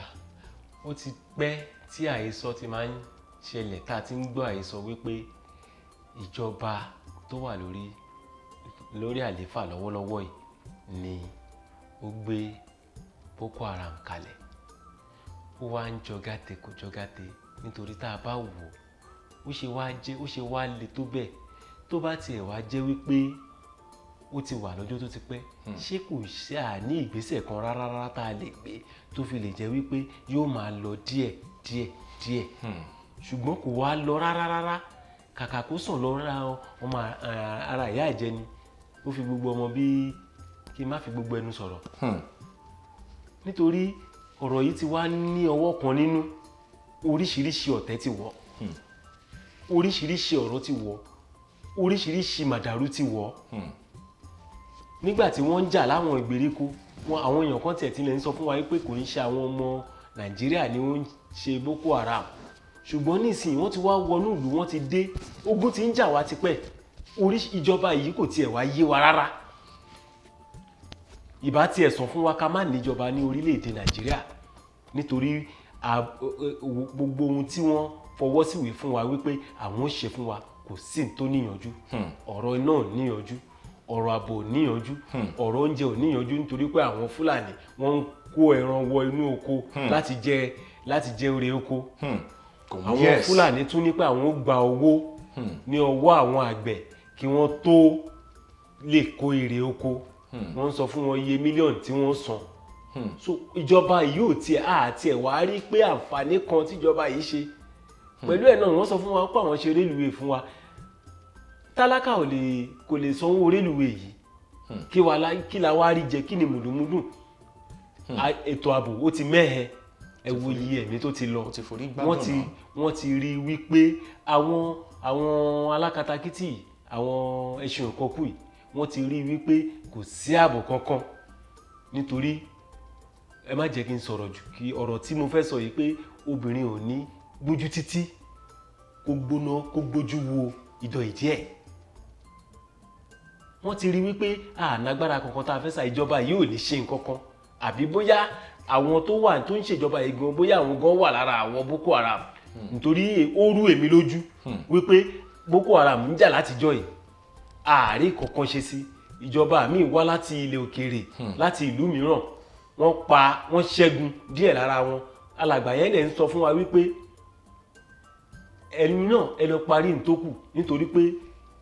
Speaker 2: ó ti pẹ́ tí àhesọ ti máa ń ṣẹlẹ̀ tá a ti ń gbọ́ àhesọ wípé ìjọba tó wà lórí àlééfà lọ́wọ́lọ́wọ́ yìí ni ó gbé Boko Haram kalẹ̀ ó wá ń jọgàtè kò jọgàtè nítorí tá a bá wò ó ṣe wá le tó bẹ́ẹ̀ tó bá tiẹ̀ wá jẹ́ wípé ó ti wà lọ́jọ́ tó ti pẹ́ ṣé kò ṣe àní ìgbésẹ̀ kan rárá tá a lè gbé tó fi lè jẹ́ wípé yóò máa lọ díẹ̀ ṣùgbọ́n kò wá lọ rárá kàkà kó sàn lọ rárá ọmọ ara ìyá ẹ̀jẹ̀ ni ó fi gbogbo ọmọ bí kí n má fi gbogbo ẹnu sọ̀rọ̀ nítorí ọ̀rọ̀ yìí ti wá ní ọwọ́ kan nínú oríṣiríṣi ọ̀tẹ̀ ti wọ̀ oríṣiríṣi ọ̀rọ̀ ti wọ̀ oríṣiríṣi màdàrú ti wọ̀ nígbà tí wọ́n ń jà láwọn ìgbèríko àwọn èèyàn kan tiẹ̀ tilẹ̀ ń sọ fún wa pé kò ń ṣe àwọn ọmọ Nàìjíríà ni wọ́n ń ṣe Boko Haram ṣùgbọ́n nísìnyí wọ́n ti wá wọnú ìlú wọ́n ti dé ogun ti ń jà wá tipẹ́ ìjọba yìí kò tiẹ̀ wá yé wa rárá ìbá tiẹ̀ sọ fún wa ká má níjọba ní orílẹ̀-èdè Nàìjíríà nítorí gbogbo ohun tí wọ́n fọwọ́ síwèé fún wa wípé àwọn ó ṣe fún wa kò sí tó níyànjú ọ̀rọ̀ iná ò níyànjú ọ̀rọ̀ ààbò ò níyànjú ọ̀rọ̀ oúnjẹ ò níyànjú nítorí pé àwọn Fúlàní wọ́n ń kó ẹran wọ inú oko láti jẹ oore oko àwọn Fúlàní tún ní pé àwọn ó gba owó ní ọwọ́ àwọn àgbẹ̀ kí wọ́n tó lè kó èrè oko wọ́n ń sọ fún wọn iye mílíọ̀nù tí wọ́n san so ìjọba yìí ò tiẹ̀ àti ẹ̀ wá rí pé àǹfààní kan tíjọba yìí ṣe pẹ̀lú ẹ̀ náà wọ́n sọ fún wa pé àwọn ṣe rélùwé fún wa tálákà kò lè sanwó rélùwé yìí kí la wá rí jẹ kí ni mùdùmùdù ètò ààbò ó ti mẹ́hẹ ẹ wo iye ẹ̀mí tó ti lọ wọ́n ti rí wípé àwọn alákatakítí àwọn ẹṣin òkọkù yìí wọ́n ti rí wípé kò sí ààbò kankan nítorí ẹ má jẹ́ kí n sọ̀rọ̀ jù kí ọ̀rọ̀ tí mo fẹ́ sọ yìí pé obìnrin ò ní gbójú títí kó gbóná kó gbójú wo ìdọ̀ ìdí ẹ̀ wọ́n ti rí wípé ànágbára kankan tá a fẹ́ sa ìjọba yìí ò ní ṣe nǹkan kan àbí bóyá àwọn tó wà tó ń ṣèjọba yìí gan bóyá àwọn gan wà lára àwọn Boko Haram nítorí ó rú èmi lójú wípé Boko Haram ń jà látijọ́ yìí ààrẹ kankan ṣe sí ìjọba míì wá láti ilẹ̀ òkèèrè láti ìlú mìíràn wọ́n ṣẹ́gun díẹ̀ lára wọn alàgbà yẹn lè ń sọ fún wa wípé ẹni náà ẹ lọ parí nítòkù nítorí pé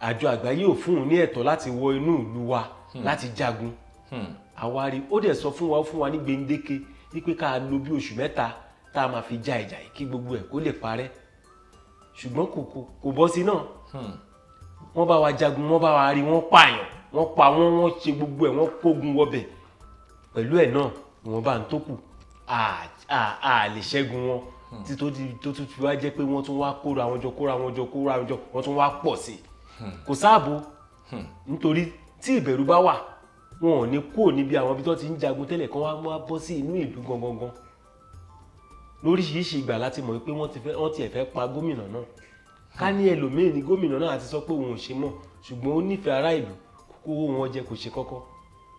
Speaker 2: àjọ àgbáyé ò fún un ní ẹ̀tọ́ láti wọ inú ìlú wa láti jagun àwárí ó dẹ̀ sọ fún wa ní gbèǹdéke wípé ká lò bí oṣù mẹ́ta tá a máa fi ja ìjà yìí kí gbogbo ẹ̀ kó lè parẹ́ ṣùgbọ́n kò bọ́ sí náà wọ́n bá wa jagun wọ́n bá wa rí wọ́n pààyàn wọ́n pa wọ́n ṣe gbogbo ẹ̀ wọ́n kógun wọbẹ̀ pẹ̀lú ẹ̀ náà wọ́n bá ń tó kù a lè ṣẹ́gun wọn tí tó tún fi wá jẹ́ pé wọ́n tún wá kóra wọn jọ wọ́n tún wá pọ̀ sí kò sáàbò nítorí tí ìbẹ̀rù bá wà wọn ò ní kúrò níbi àwọn ibi tó ti ń jagun tẹ́lẹ̀ kan wá bọ́ sí inú ìlú gangan lóríṣiríṣi ìgbà láti mọ̀ pé wọ́n ti fẹ́ pa gómìnà náà ká ní ẹlòmíì ní gómìnà náà àti sọ pé òun ò ṣe mọ́ ṣùgbọ́n ó nífẹ̀ẹ́ ará ìlú kó wọn jẹ kò ṣe kọ́kọ́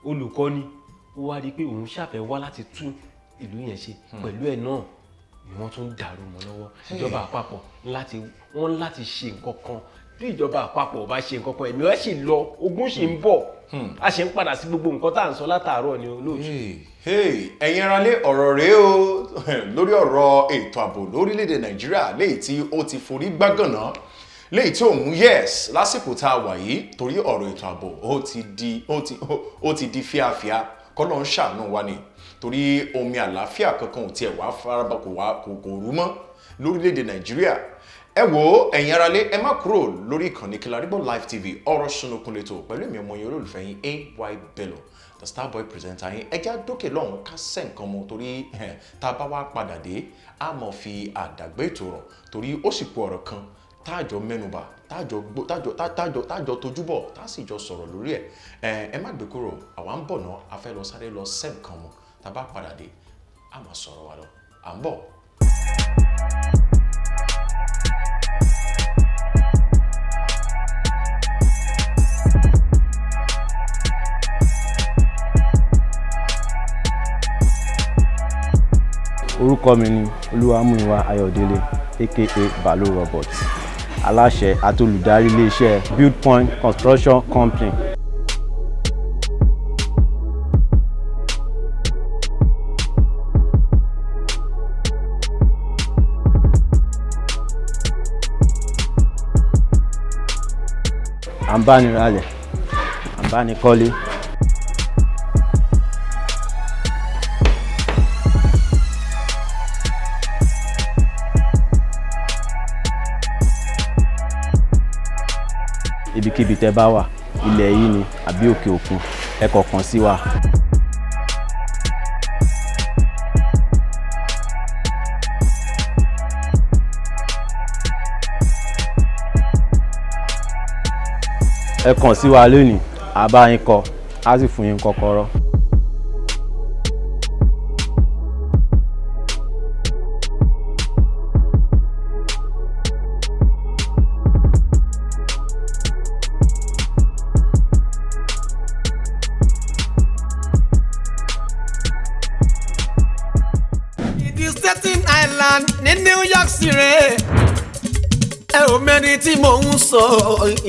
Speaker 2: olùkọ́ni ó wá rí i pé òun ṣàfẹ́ wá láti tún ìlú yẹn ṣe pẹ̀lú ẹ̀ náà ni wọ́n tún dàrú mọ́ lọ́wọ́ ìjọba àpapọ̀ wọ́n láti ṣe nǹkan kan bí ìjọba àpapọ̀ bá ṣe nǹkan kan ẹ̀mí wá sì lọ ogun sì ń bọ̀ a ṣe ń padà sí gbogbo nǹkan tá à ń sọ látàárọ̀ ni olóòtú.
Speaker 1: ẹ̀yin aráalé ọ̀rọ̀ rèé o lórí ọ̀rọ̀ ètò ààbò lórílẹ̀‐èdè Nàìjíríà léyìí tí ó ti forí gbágànná léyìí tí òun yes lásìkò tá a wà yìí torí ọ̀rọ̀ ètò ààbò ó ti di fíafíà kọ́lọ́ ń ṣàánú wa ni torí omi àlàáfíà kankan ò tiẹ̀ wá faraba kò rú mọ́ lórílẹ̀‐èdè Nàìjíríà. ẹ wo ẹ̀yin aráalé ẹ má kúrò lórí ìkànnì Kilarigbo Live TV ọ̀rọ̀ ṣùnùkùn lẹ́tọ̀ pẹ̀lú èmi ọmọ yẹn olólùfẹ́ yín AY Bello the Starboy presenter yín ẹja dókè lọ́hùn ká sẹ́ nǹkan mọ́ torí tá a bá wá padà dé a mọ̀ fi àdàgbé ètò rọ̀ torí ó sì kú ọ̀rọ̀ kan táàjọ mẹ́nubà táàjọ tojúbọ̀ tá a sì jọ sọ̀rọ̀ lórí ẹ̀ ẹ má gbé kúrò àwa ń bọ̀ náà a fẹ́ lọ sáré lọ sẹ́ nǹkan mọ́ tá a bá padà dé a máa sọ̀rọ̀ wa lọ à ń bọ̀.
Speaker 3: orúkọ mi ni Olúwamúyìwá Ayọ̀délé aka Balo Robot aláṣẹ àti olùdarí iléeṣẹ́ Build Point Construction Company. à ń bá ni ralẹ̀ à ń bá ni kọ́lé. ibikíbi tẹ́ bá wà ilẹ̀ yìí ni àbí òkè òkun ẹ kàn kàn sí wa. ẹ kàn sí wa lónìí a bá yín kọ́ a sì fún yín kọ́kọ́rọ́.
Speaker 4: Staten Island ní New York City ẹ ò mẹ́ni tí mò ń sọ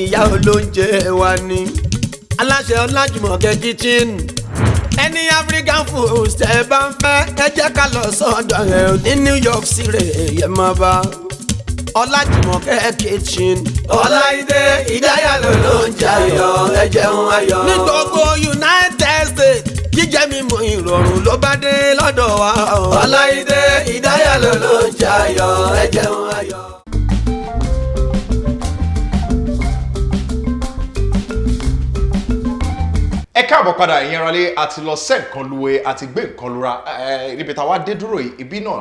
Speaker 4: ìyá olóúnjẹ wa ni aláṣẹ Ọlájùmọ̀kẹ́ kitchen ẹni African food tẹ́ bá ń fẹ́ ẹ jẹ́ ká lọ sọ́dọ̀ ẹ̀ ní New York City yẹ máa bá Ọlájùmọ̀kẹ́ kitchen. Ọláìdé Ìdáyà ló ń jayọ̀ ẹ jẹun ayọ̀. ní gbogbo United States jíjẹ mímu ìrọ̀rùn ló bá dé lọ́dọ̀ wa. Ọláìdé Ìdáyà ló ń jayọ̀ ẹ jẹun ayọ̀.
Speaker 1: ẹ káàbọ̀ padà ẹ̀yin aráalé àti lọ sẹ́ nǹkan luwe àti gbé nǹkan lura níbi táwa dé dúró ibi náà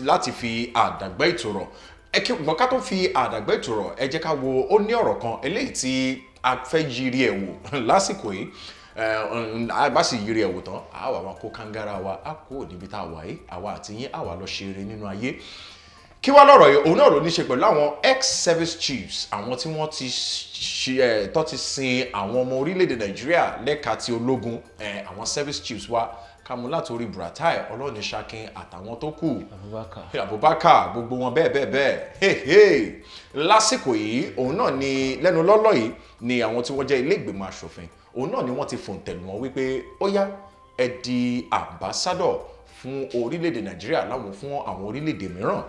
Speaker 1: láti fi àdàgbà ètò rọ̀ ẹ kí gbọ́n ká tó fi àdàgbà ètò rọ̀ ẹ jẹ́ ká wo ó ní ọ̀rọ̀ kan eléyìí tí a fẹ́ yiri ẹ̀ wò lásìkò yìí bá sì yiri ẹ̀ wò tán àwa wa kó kangara wa á kó níbi tá a wà yìí àwa àti yín àwa lọ ṣe eré nínú ayé kí wá lọ́rọ̀ yìí òun náà ló ní ṣe pẹ̀lú àwọn ex-service chiefs àwọn tí wọ́n ti sin àwọn ọmọ orílẹ̀-èdè Nàìjíríà lẹ́ka ti ológun àwọn service chiefs wa kàmú látòrí Buratai Ọlọ́runṣakin àtàwọn tó kù Abubakar gbogbo wọn bẹ́ẹ̀ lásìkò yìí òun náà ni lẹ́nu lọ́lọ́ yìí ni àwọn tí wọ́n jẹ́ ilé ìgbìmọ̀ asòfin òun náà ni wọ́n ti fòǹtẹ̀lù wọn wípé ó yá ẹ di ambassador fún orílẹ̀-èdè Nàìjíríà láwọn fún àwọn orílẹ̀-èdè mìíràn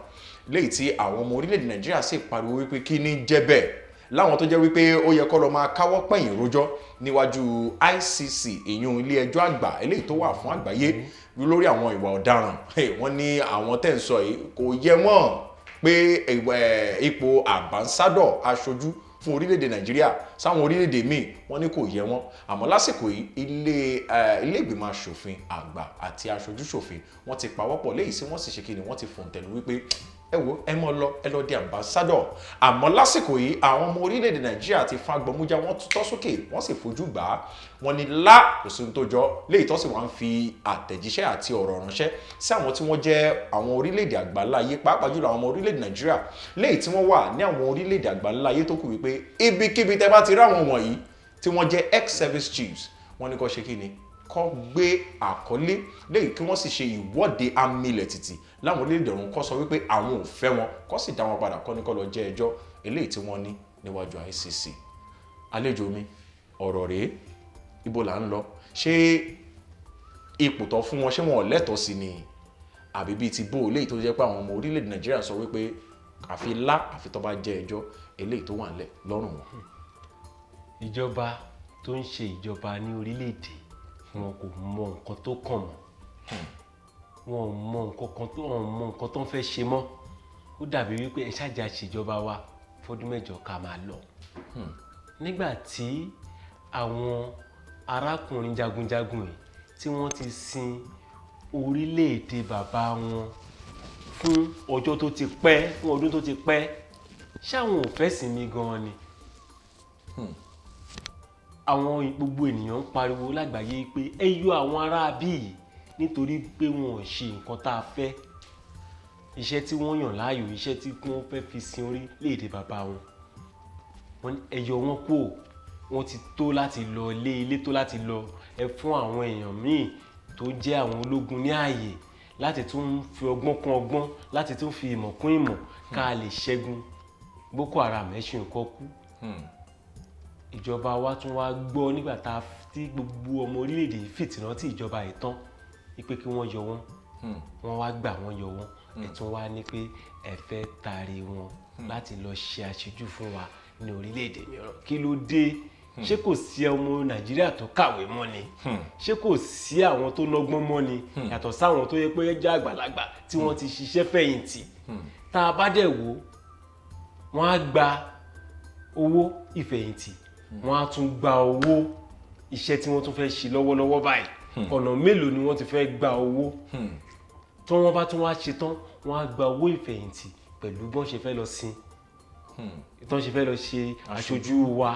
Speaker 1: léyìí tí àwọn ọmọ orílẹ̀-èdè Nàìjíríà sì pariwo wípé kí ní jẹ́ bẹ́ẹ̀ láwọn tó jẹ́ wípé ó yẹ kó lọ máa káwọ́ pẹ̀yìn rojọ́ níwájú ICC ìyún ilé ẹjọ́ àgbà eléyìí tó wà fún àgbáyé lórí àwọn ìwà ọ̀daràn wọ́n ní àwọn tẹ́ ń sọ yìí kò yẹ wọ́n pé ipò ambassador aṣojú fún orílẹ̀-èdè Nàìjíríà sáwọn orílẹ̀-èdè míì wọ́n ní kò yẹ wọ́n àmọ́ lásìkò yìí ilé ìgbìmọ̀ aṣòfin àgbà àti aṣojú ṣòfin wọ́n ti pawọ́pọ̀ léyìí sí wọ́n sì ṣe kí ni wọ́n ti fòǹtẹ̀lù wípé ẹ wo ẹ mọ lọ ẹ lọ di ambassador àmọ́ lásìkò yìí àwọn ọmọ orílẹ̀-èdè Nàìjíríà ti fa gbọmújà wọ́n tutọ́ sókè wọ́n sì fojú gbà á wọ́n ní kò sí ohun tó jọ léyìí tó sì wá ń fi àtẹ̀jíṣẹ́ àti ọ̀rọ̀ ránṣẹ́ sí àwọn tí wọ́n jẹ́ àwọn orílẹ̀-èdè àgbáńláyé pàápàá jùlọ àwọn ọmọ orílẹ̀-èdè Nàìjíríà léyìí tí wọ́n wà ní àwọn orílẹ̀-èdè àgbáńláyé tó kù wípé ibikíbi tẹ́ bá ti rí àwọn wọ̀nyí tí wọ́n jẹ́ ex-service chiefs wọ́n ní kó ṣe kí ni kó gbé àkọlé léyìí kí wọ́n sì ṣe ìwọ́de amílẹ̀ tìtì láwọn orílẹ̀-èdè ọ̀hún kó sọ wípé àwọn ò fẹ́ wọn kó sì dá wọn padà kó ní kó lọ jẹ́ ẹjọ́ eléyìí tí wọ́n ní níwájú ICC. àlejò mi ọ̀rọ̀ rèé ibo là ń lọ ṣé ipò tó fún wọn ṣé wọn ò lẹ́tọ̀ọ́ sí ni àbí bíi ti bó eléyìí tó jẹ́ pé àwọn ọmọ orílẹ̀-èdè Nàìjíríà sọ wípé àfi àfi tó bá jẹ́ ẹjọ́ eléyìí tó wà nílẹ̀ lọ́rùn wọn.
Speaker 2: ìjọba tó ń ṣe ìjọba ní orílẹ̀-èdè wọn kò mọ nǹkan tó kàn mọ́ wọn ò mọ nǹkan tó ń fẹ́ ṣe mọ́ ó dàbí wípé ẹ ṣáàjà ṣèjọba wa fọdún mẹ́jọ ká máa lọ. nígbà tí àwọn arákùnrin jagunjagun yìí tí wọ́n ti sin orílẹ̀-èdè bàbá wọn fún ọjọ́ tó ti pẹ́ fún ọdún tó ti pẹ́ ṣáwọn ò fẹ́ sinmi gan-an ni. àwọn gbogbo ènìyàn ń pariwo lágbàáyé pé ẹ yọ àwọn ará bí yìí nítorí pé wọn ò ṣe nǹkan tá a fẹ́ iṣẹ́ tí wọ́n yàn láàyò iṣẹ́ tí wọ́n fẹ́ fi sin orílẹ̀-èdè bàbá wọn ẹ yọ wọn kúrò wọ́n ti tó láti lọ ilé tó láti lọ ẹ fún àwọn èèyàn míì tó jẹ́ àwọn ológun ní ààyè láti tún fi ọgbọ́n kún ọgbọ́n láti tún fi ìmọ̀ kún ìmọ̀ ká lè ṣẹ́gun Boko Haram ẹ̀sùn nǹkan kú. ìjọba wa tún wá gbọ́ nígbà tí gbogbo ọmọ orílẹ̀-èdè fìtìná tí ìjọba yìí tán wípé kí wọ́n yọ wọ́n wá gbà wọ́n yọ wọ́n ẹ̀ tún wá ní pé ẹ fẹ́ taari wọn láti lọ ṣe aṣojú fún wa ní orílẹ̀-èdè mìíràn kí ló dé ṣé kò sí ọmọ Nàìjíríà tó kàwé mọ́ ni ṣé kò sí àwọn tó lọ́gbọ́n mọ́ ni yàtọ̀ sáwọn tó yẹ pé jẹ́ àgbàlagbà tí wọ́n ti ṣiṣẹ́ fẹ̀yìntì tá a bá dẹ̀ wò wọ́n á gba owó ìfẹ̀yìntì wọ́n á tún gba owó iṣẹ́ tí wọ́n tún fẹ́ ṣe lọ́wọ́lọ́wọ́ báyìí ọ̀nà mélòó ni wọ́n ti fẹ́ gba owó tí wọ́n bá tún wá ṣe tán wọ́n á gba owó ìfẹ̀yìntì pẹ̀lú bọ́n ṣe fẹ́ lọ sin tọ́n ṣe fẹ́ lọ ṣe aṣojú wa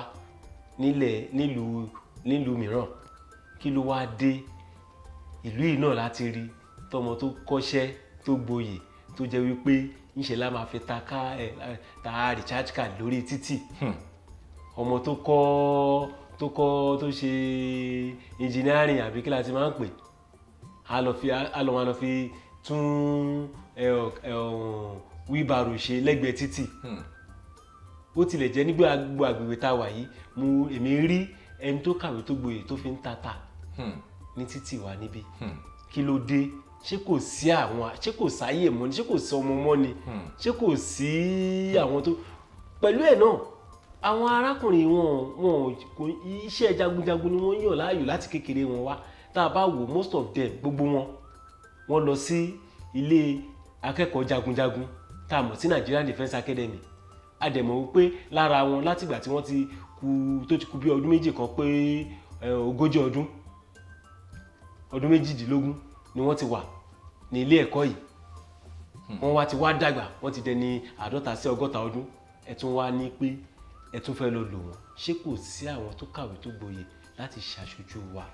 Speaker 2: nílùú mìíràn kí ló wá dé ìlú yìí náà láti rí tọmọ tó kọ́ṣẹ́ tó gboyè tó jẹ́ wípé ńṣe la máa fi ta recharge card lórí títì ọmọ tó ṣe engineering àbí kí la ti máa ń pè á lọ fi tún wheelbarrow ṣe lẹ́gbẹ̀ẹ́ títì ó tilẹ̀ jẹ́ nígbà gbogbo àgbègbè tá a wà yìí èmi rí ẹni tó kàwé tó gboyè tó fi ń tata ní títì wa níbí kí ló dé ṣé kò sáyè mọ́ ni ṣé kò sí ọmọ mọ́ ni ṣé kò sí àwọn tó pẹ̀lú ẹ̀ náà àwọn arákùnrin wọn iṣẹ́ jagunjagun ni wọ́n yàn láàyò láti kékeré wọn wá tá a bá wò most of them gbogbo wọn lọ sí ilé akẹ́kọ̀ọ́ jagunjagun tá a mọ̀ sí Nigerian Defence Academy a dẹ̀ mọ̀ wípé lára wọn látìgbà tí wọ́n ti kú bí ọdún méjì kan pé ogójì ọdún méjìdínlógún ni wọ́n ti wà ní ilé ẹ̀kọ́ yìí wọ́n wá ti wá dàgbà wọ́n ti dẹni 50 sí 60 ọdún ẹ tún wá ní pé ẹ tún fẹ́ lọ lò wọ́n ṣé kò sí àwọn tó kàwé tó gboyè láti ṣàṣojú wa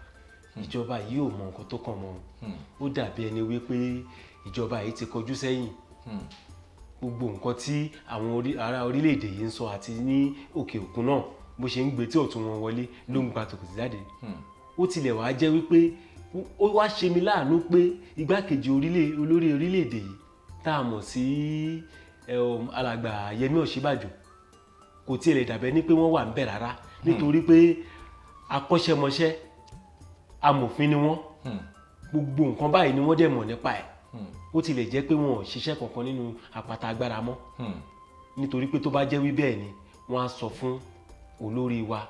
Speaker 2: ìjọba yìí ò mọ nǹkan tó kàn mọ́ ó dàbí ẹni wípé ìjọba yìí ti kọjú sẹ́yìn gbogbo nǹkan tí àwọn ará orílẹ̀-èdè yìí ń sọ àti ní òkè òkun náà bó ṣe ń gbé tí ọ̀tún wọn wọlé ló ń gba tòkòtì jáde ó tilẹ̀ wá jẹ́ wípé ó wá ṣe mi láàánú pé igbákejì olórí orílẹ̀-èdè yìí tá a mọ̀ sí alàgbà Yẹmí Ọ̀ṣínbàjò kò tiẹ̀ lè dàbẹ́ ní pé wọ́n wà ń bẹ̀ rárá nítorí pé akọ́ṣẹ́mọṣẹ́ amòfin ni wọ́n gbogbo nǹkan báyìí ni wọ́n dẹ̀ mọ̀ nípa ẹ̀ ó tilẹ̀ jẹ́ pé wọn ò ṣiṣẹ́ kankan nínú àpáta agbára mọ́ nítorí pé tó bá jẹ́ wí bẹ́ẹ̀ ni wọ́n á sọ fún olórí wa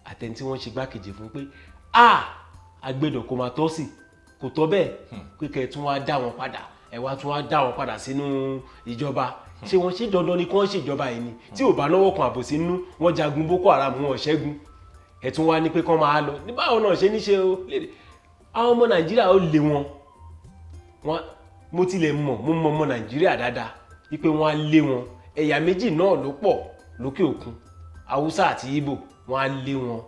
Speaker 2: àtẹni tí wọ́n ṣe gbákejì fún pé agbẹ́dọ̀ kò máa tọ́ sí kò tọ́ bẹ́ẹ̀ pé kẹ́ ẹ tún wá dá wọn padà ẹ wá tún wá dá wọn padà sínú ìjọba ṣé wọ́n ṣe dandan ni kí wọ́n ṣèjọba yìí ni tí ò bá náwó kan àbòsí nínú wọ́n jagun Boko Haram wọn ṣẹ́gun ẹ tún wá ní pé kán máa lọ ní báwọn náà ṣe ní ṣe àwọn ọmọ Nàìjíríà ó lé wọn mo tilẹ̀ mo mọ ọmọ Nàìjíríà dáadáa wípé wọ́n á lé wọn ẹ̀yà méjì náà ló pọ̀ lókè òkun Haúsá àti Ìgbò wọ́n á lé wọn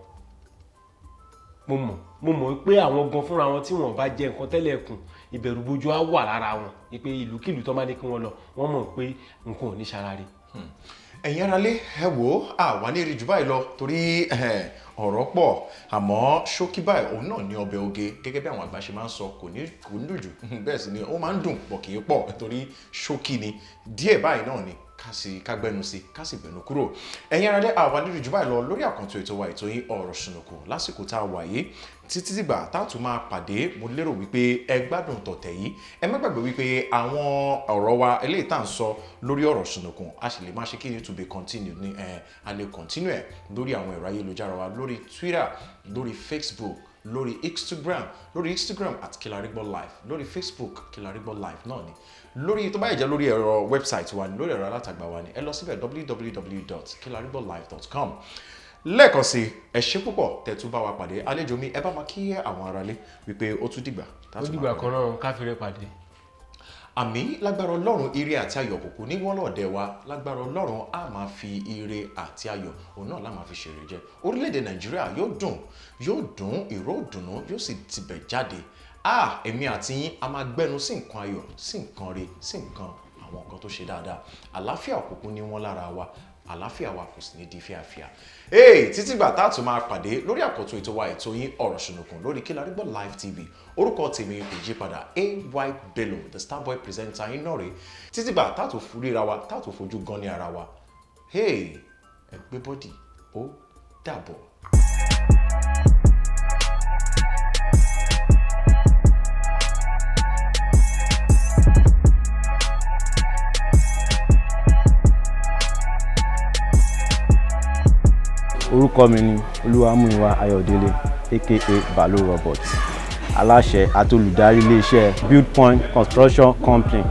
Speaker 2: mo mọ̀ pé àwọn gan fúnra wọn tí wọ́n bá jẹ nǹkan tẹ́lẹ̀ kùn ìbẹ̀rù bojo á wà lára wọn wípé ìlúkìlú tó bá ní kí wọ́n lọ wọ́n mọ̀ pé nǹkan ò ní ṣarare.
Speaker 1: ẹ̀yin aráalé ẹ wò ó àwa ní rí jù báyìí lọ torí ọ̀rọ̀ pọ̀ àmọ́ ṣókí báyìí òun náà ní ọbẹ̀ oge gẹ́gẹ́ bí àwọn àgbà ṣe máa ń sọ kò ní dùn jù bẹ́ẹ̀ sì ni ó máa ń dùn pọ̀ kì í pọ̀ torí ṣókí ni díẹ̀ báyìí náà ni ká gbẹnu sí ká sì gbẹnu kúrò. Ẹ̀yin aráalé, àwa nílùú jù báyìí lọ lórí àkàntó ètò wa ètò yín ọ̀rọ̀ ṣùnùkùn lásìkò tá a wà yìí títí dìgbà tá a tún máa pàdé. Mo lérò wípé ẹ gbádùn tọ̀tẹ̀ yìí. Ẹ má gbàgbé wípé àwọn ọ̀rọ̀ wa eléyìí tá à ń sọ lórí ọ̀rọ̀ ṣùnùkùn a sì lè máa ṣe kí ni to be continued ní a lè continue ẹ̀ lórí àwọn ẹ̀rọ ayélujára wa lórí Twitter, lórí Facebook, lórí Instagram at Kilarigbo Live, lórí Facebook Kilarigbo Live náà ni, lórí tó bá yẹ jẹ́ lórí ẹ̀rọ website wa ni, lórí ẹ̀rọ alátagbà wa ni, ẹ lọ síbẹ̀ www.kilarigbolive.com. lẹ́ẹ̀kan sí ẹ ṣé púpọ̀ tẹ́ tún bá wa pàdé. Àlejò mi, ẹ bá máa kí àwọn aráalé wípé ó tún dìgbà.
Speaker 2: Ó dìgbà kan náà káfíńrẹ́ pàdé.
Speaker 1: Àmì lágbára Ọlọ́run, ire àti ayọ̀ kòkó ní wọ́n lọ́ọ̀dẹ̀ wa. Lágbára Ọlọ́run á máa fi ire àti ayọ̀ òun náà láà máa fi ṣèrè jẹ. Orílẹ̀-èdè Nàìjíríà yóò dùn, ìró ìdùnnú yóò sì tibẹ̀ jáde. Èmi àti yín a máa gbẹ́nu sí nǹkan ayọ̀, sí nǹkan re, sí nǹkan àwọn nǹkan tó ṣe dáadáa. Àlàáfíà òkùnkùn ní wọ́n lára wa, àlàáfíà wa kò sì ní di fíafíà. Títí gbà tá a tún máa pàdé lórí àkọ́tún ètò wa ètò yín ọ̀rọ̀ ṣùnùkùn lórí Kilarigbo Live TV. Orúkọ tèmi kò yí padà, AY Bello, the Starboy presenter yín náà rèé. Títí gbà tá a tún ríra wa, tá a tún fojú gan ní ara wa. Ẹ gbé bọ́dì, ó dàbọ̀.
Speaker 3: Orúkọ mi ni Olúwamúyìwá Ayọ̀délé aka Balo Robot, aláṣẹ àti olùdarí iléeṣẹ́ Build Point Construction Company.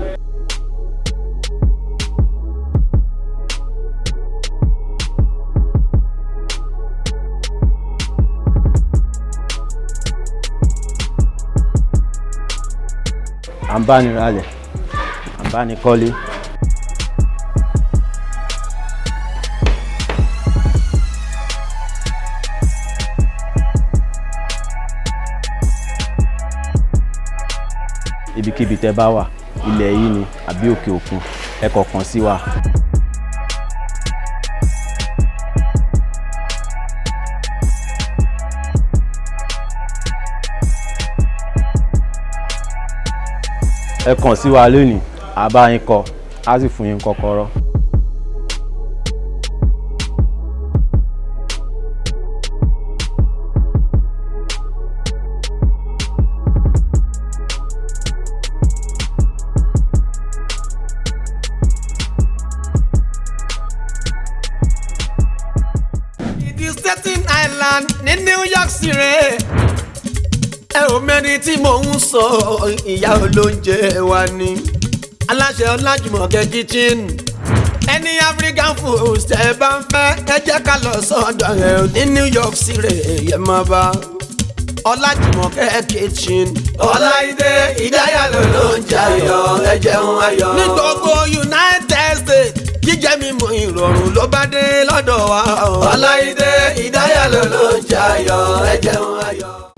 Speaker 3: À ń bá ni ralẹ̀, à ń bá ni kọ́lé. Ibikíbi tẹ́ bá wà, ilẹ̀ yìí ni àbí òkè òkun, ẹ kọ̀ọ̀kan sí wa. Ẹ kàn sí wa lónìí, a bá yín kọ́, a sì fún yín kọ́kọ́rọ́.
Speaker 4: Staten Island ní New York City. Ẹ ò mẹ́ni tí mò ń sọ, ìyá olóúnjẹ wa ni. Aláṣẹ Ọlájùmọ̀kẹ́ kitchen. Any African food tẹ́ bá ń fẹ́, ẹ jẹ́ ká lọ sọ́dọ̀ ẹ̀ ní New York City. Ẹ máa bá Ọlájùmọ̀kẹ́ kitchen. Ọláìdé Ìdáyà lolóúnjẹ ayọ̀, ẹ jẹun ayọ̀. Ní gbogbo United States, jíjẹ mímu ìrọ̀rùn ló bá dé lọ́dọ̀ wa. Ọláìdé Ìdáyà lolóúnjẹ ayọ̀, ẹ jẹun ayọ̀.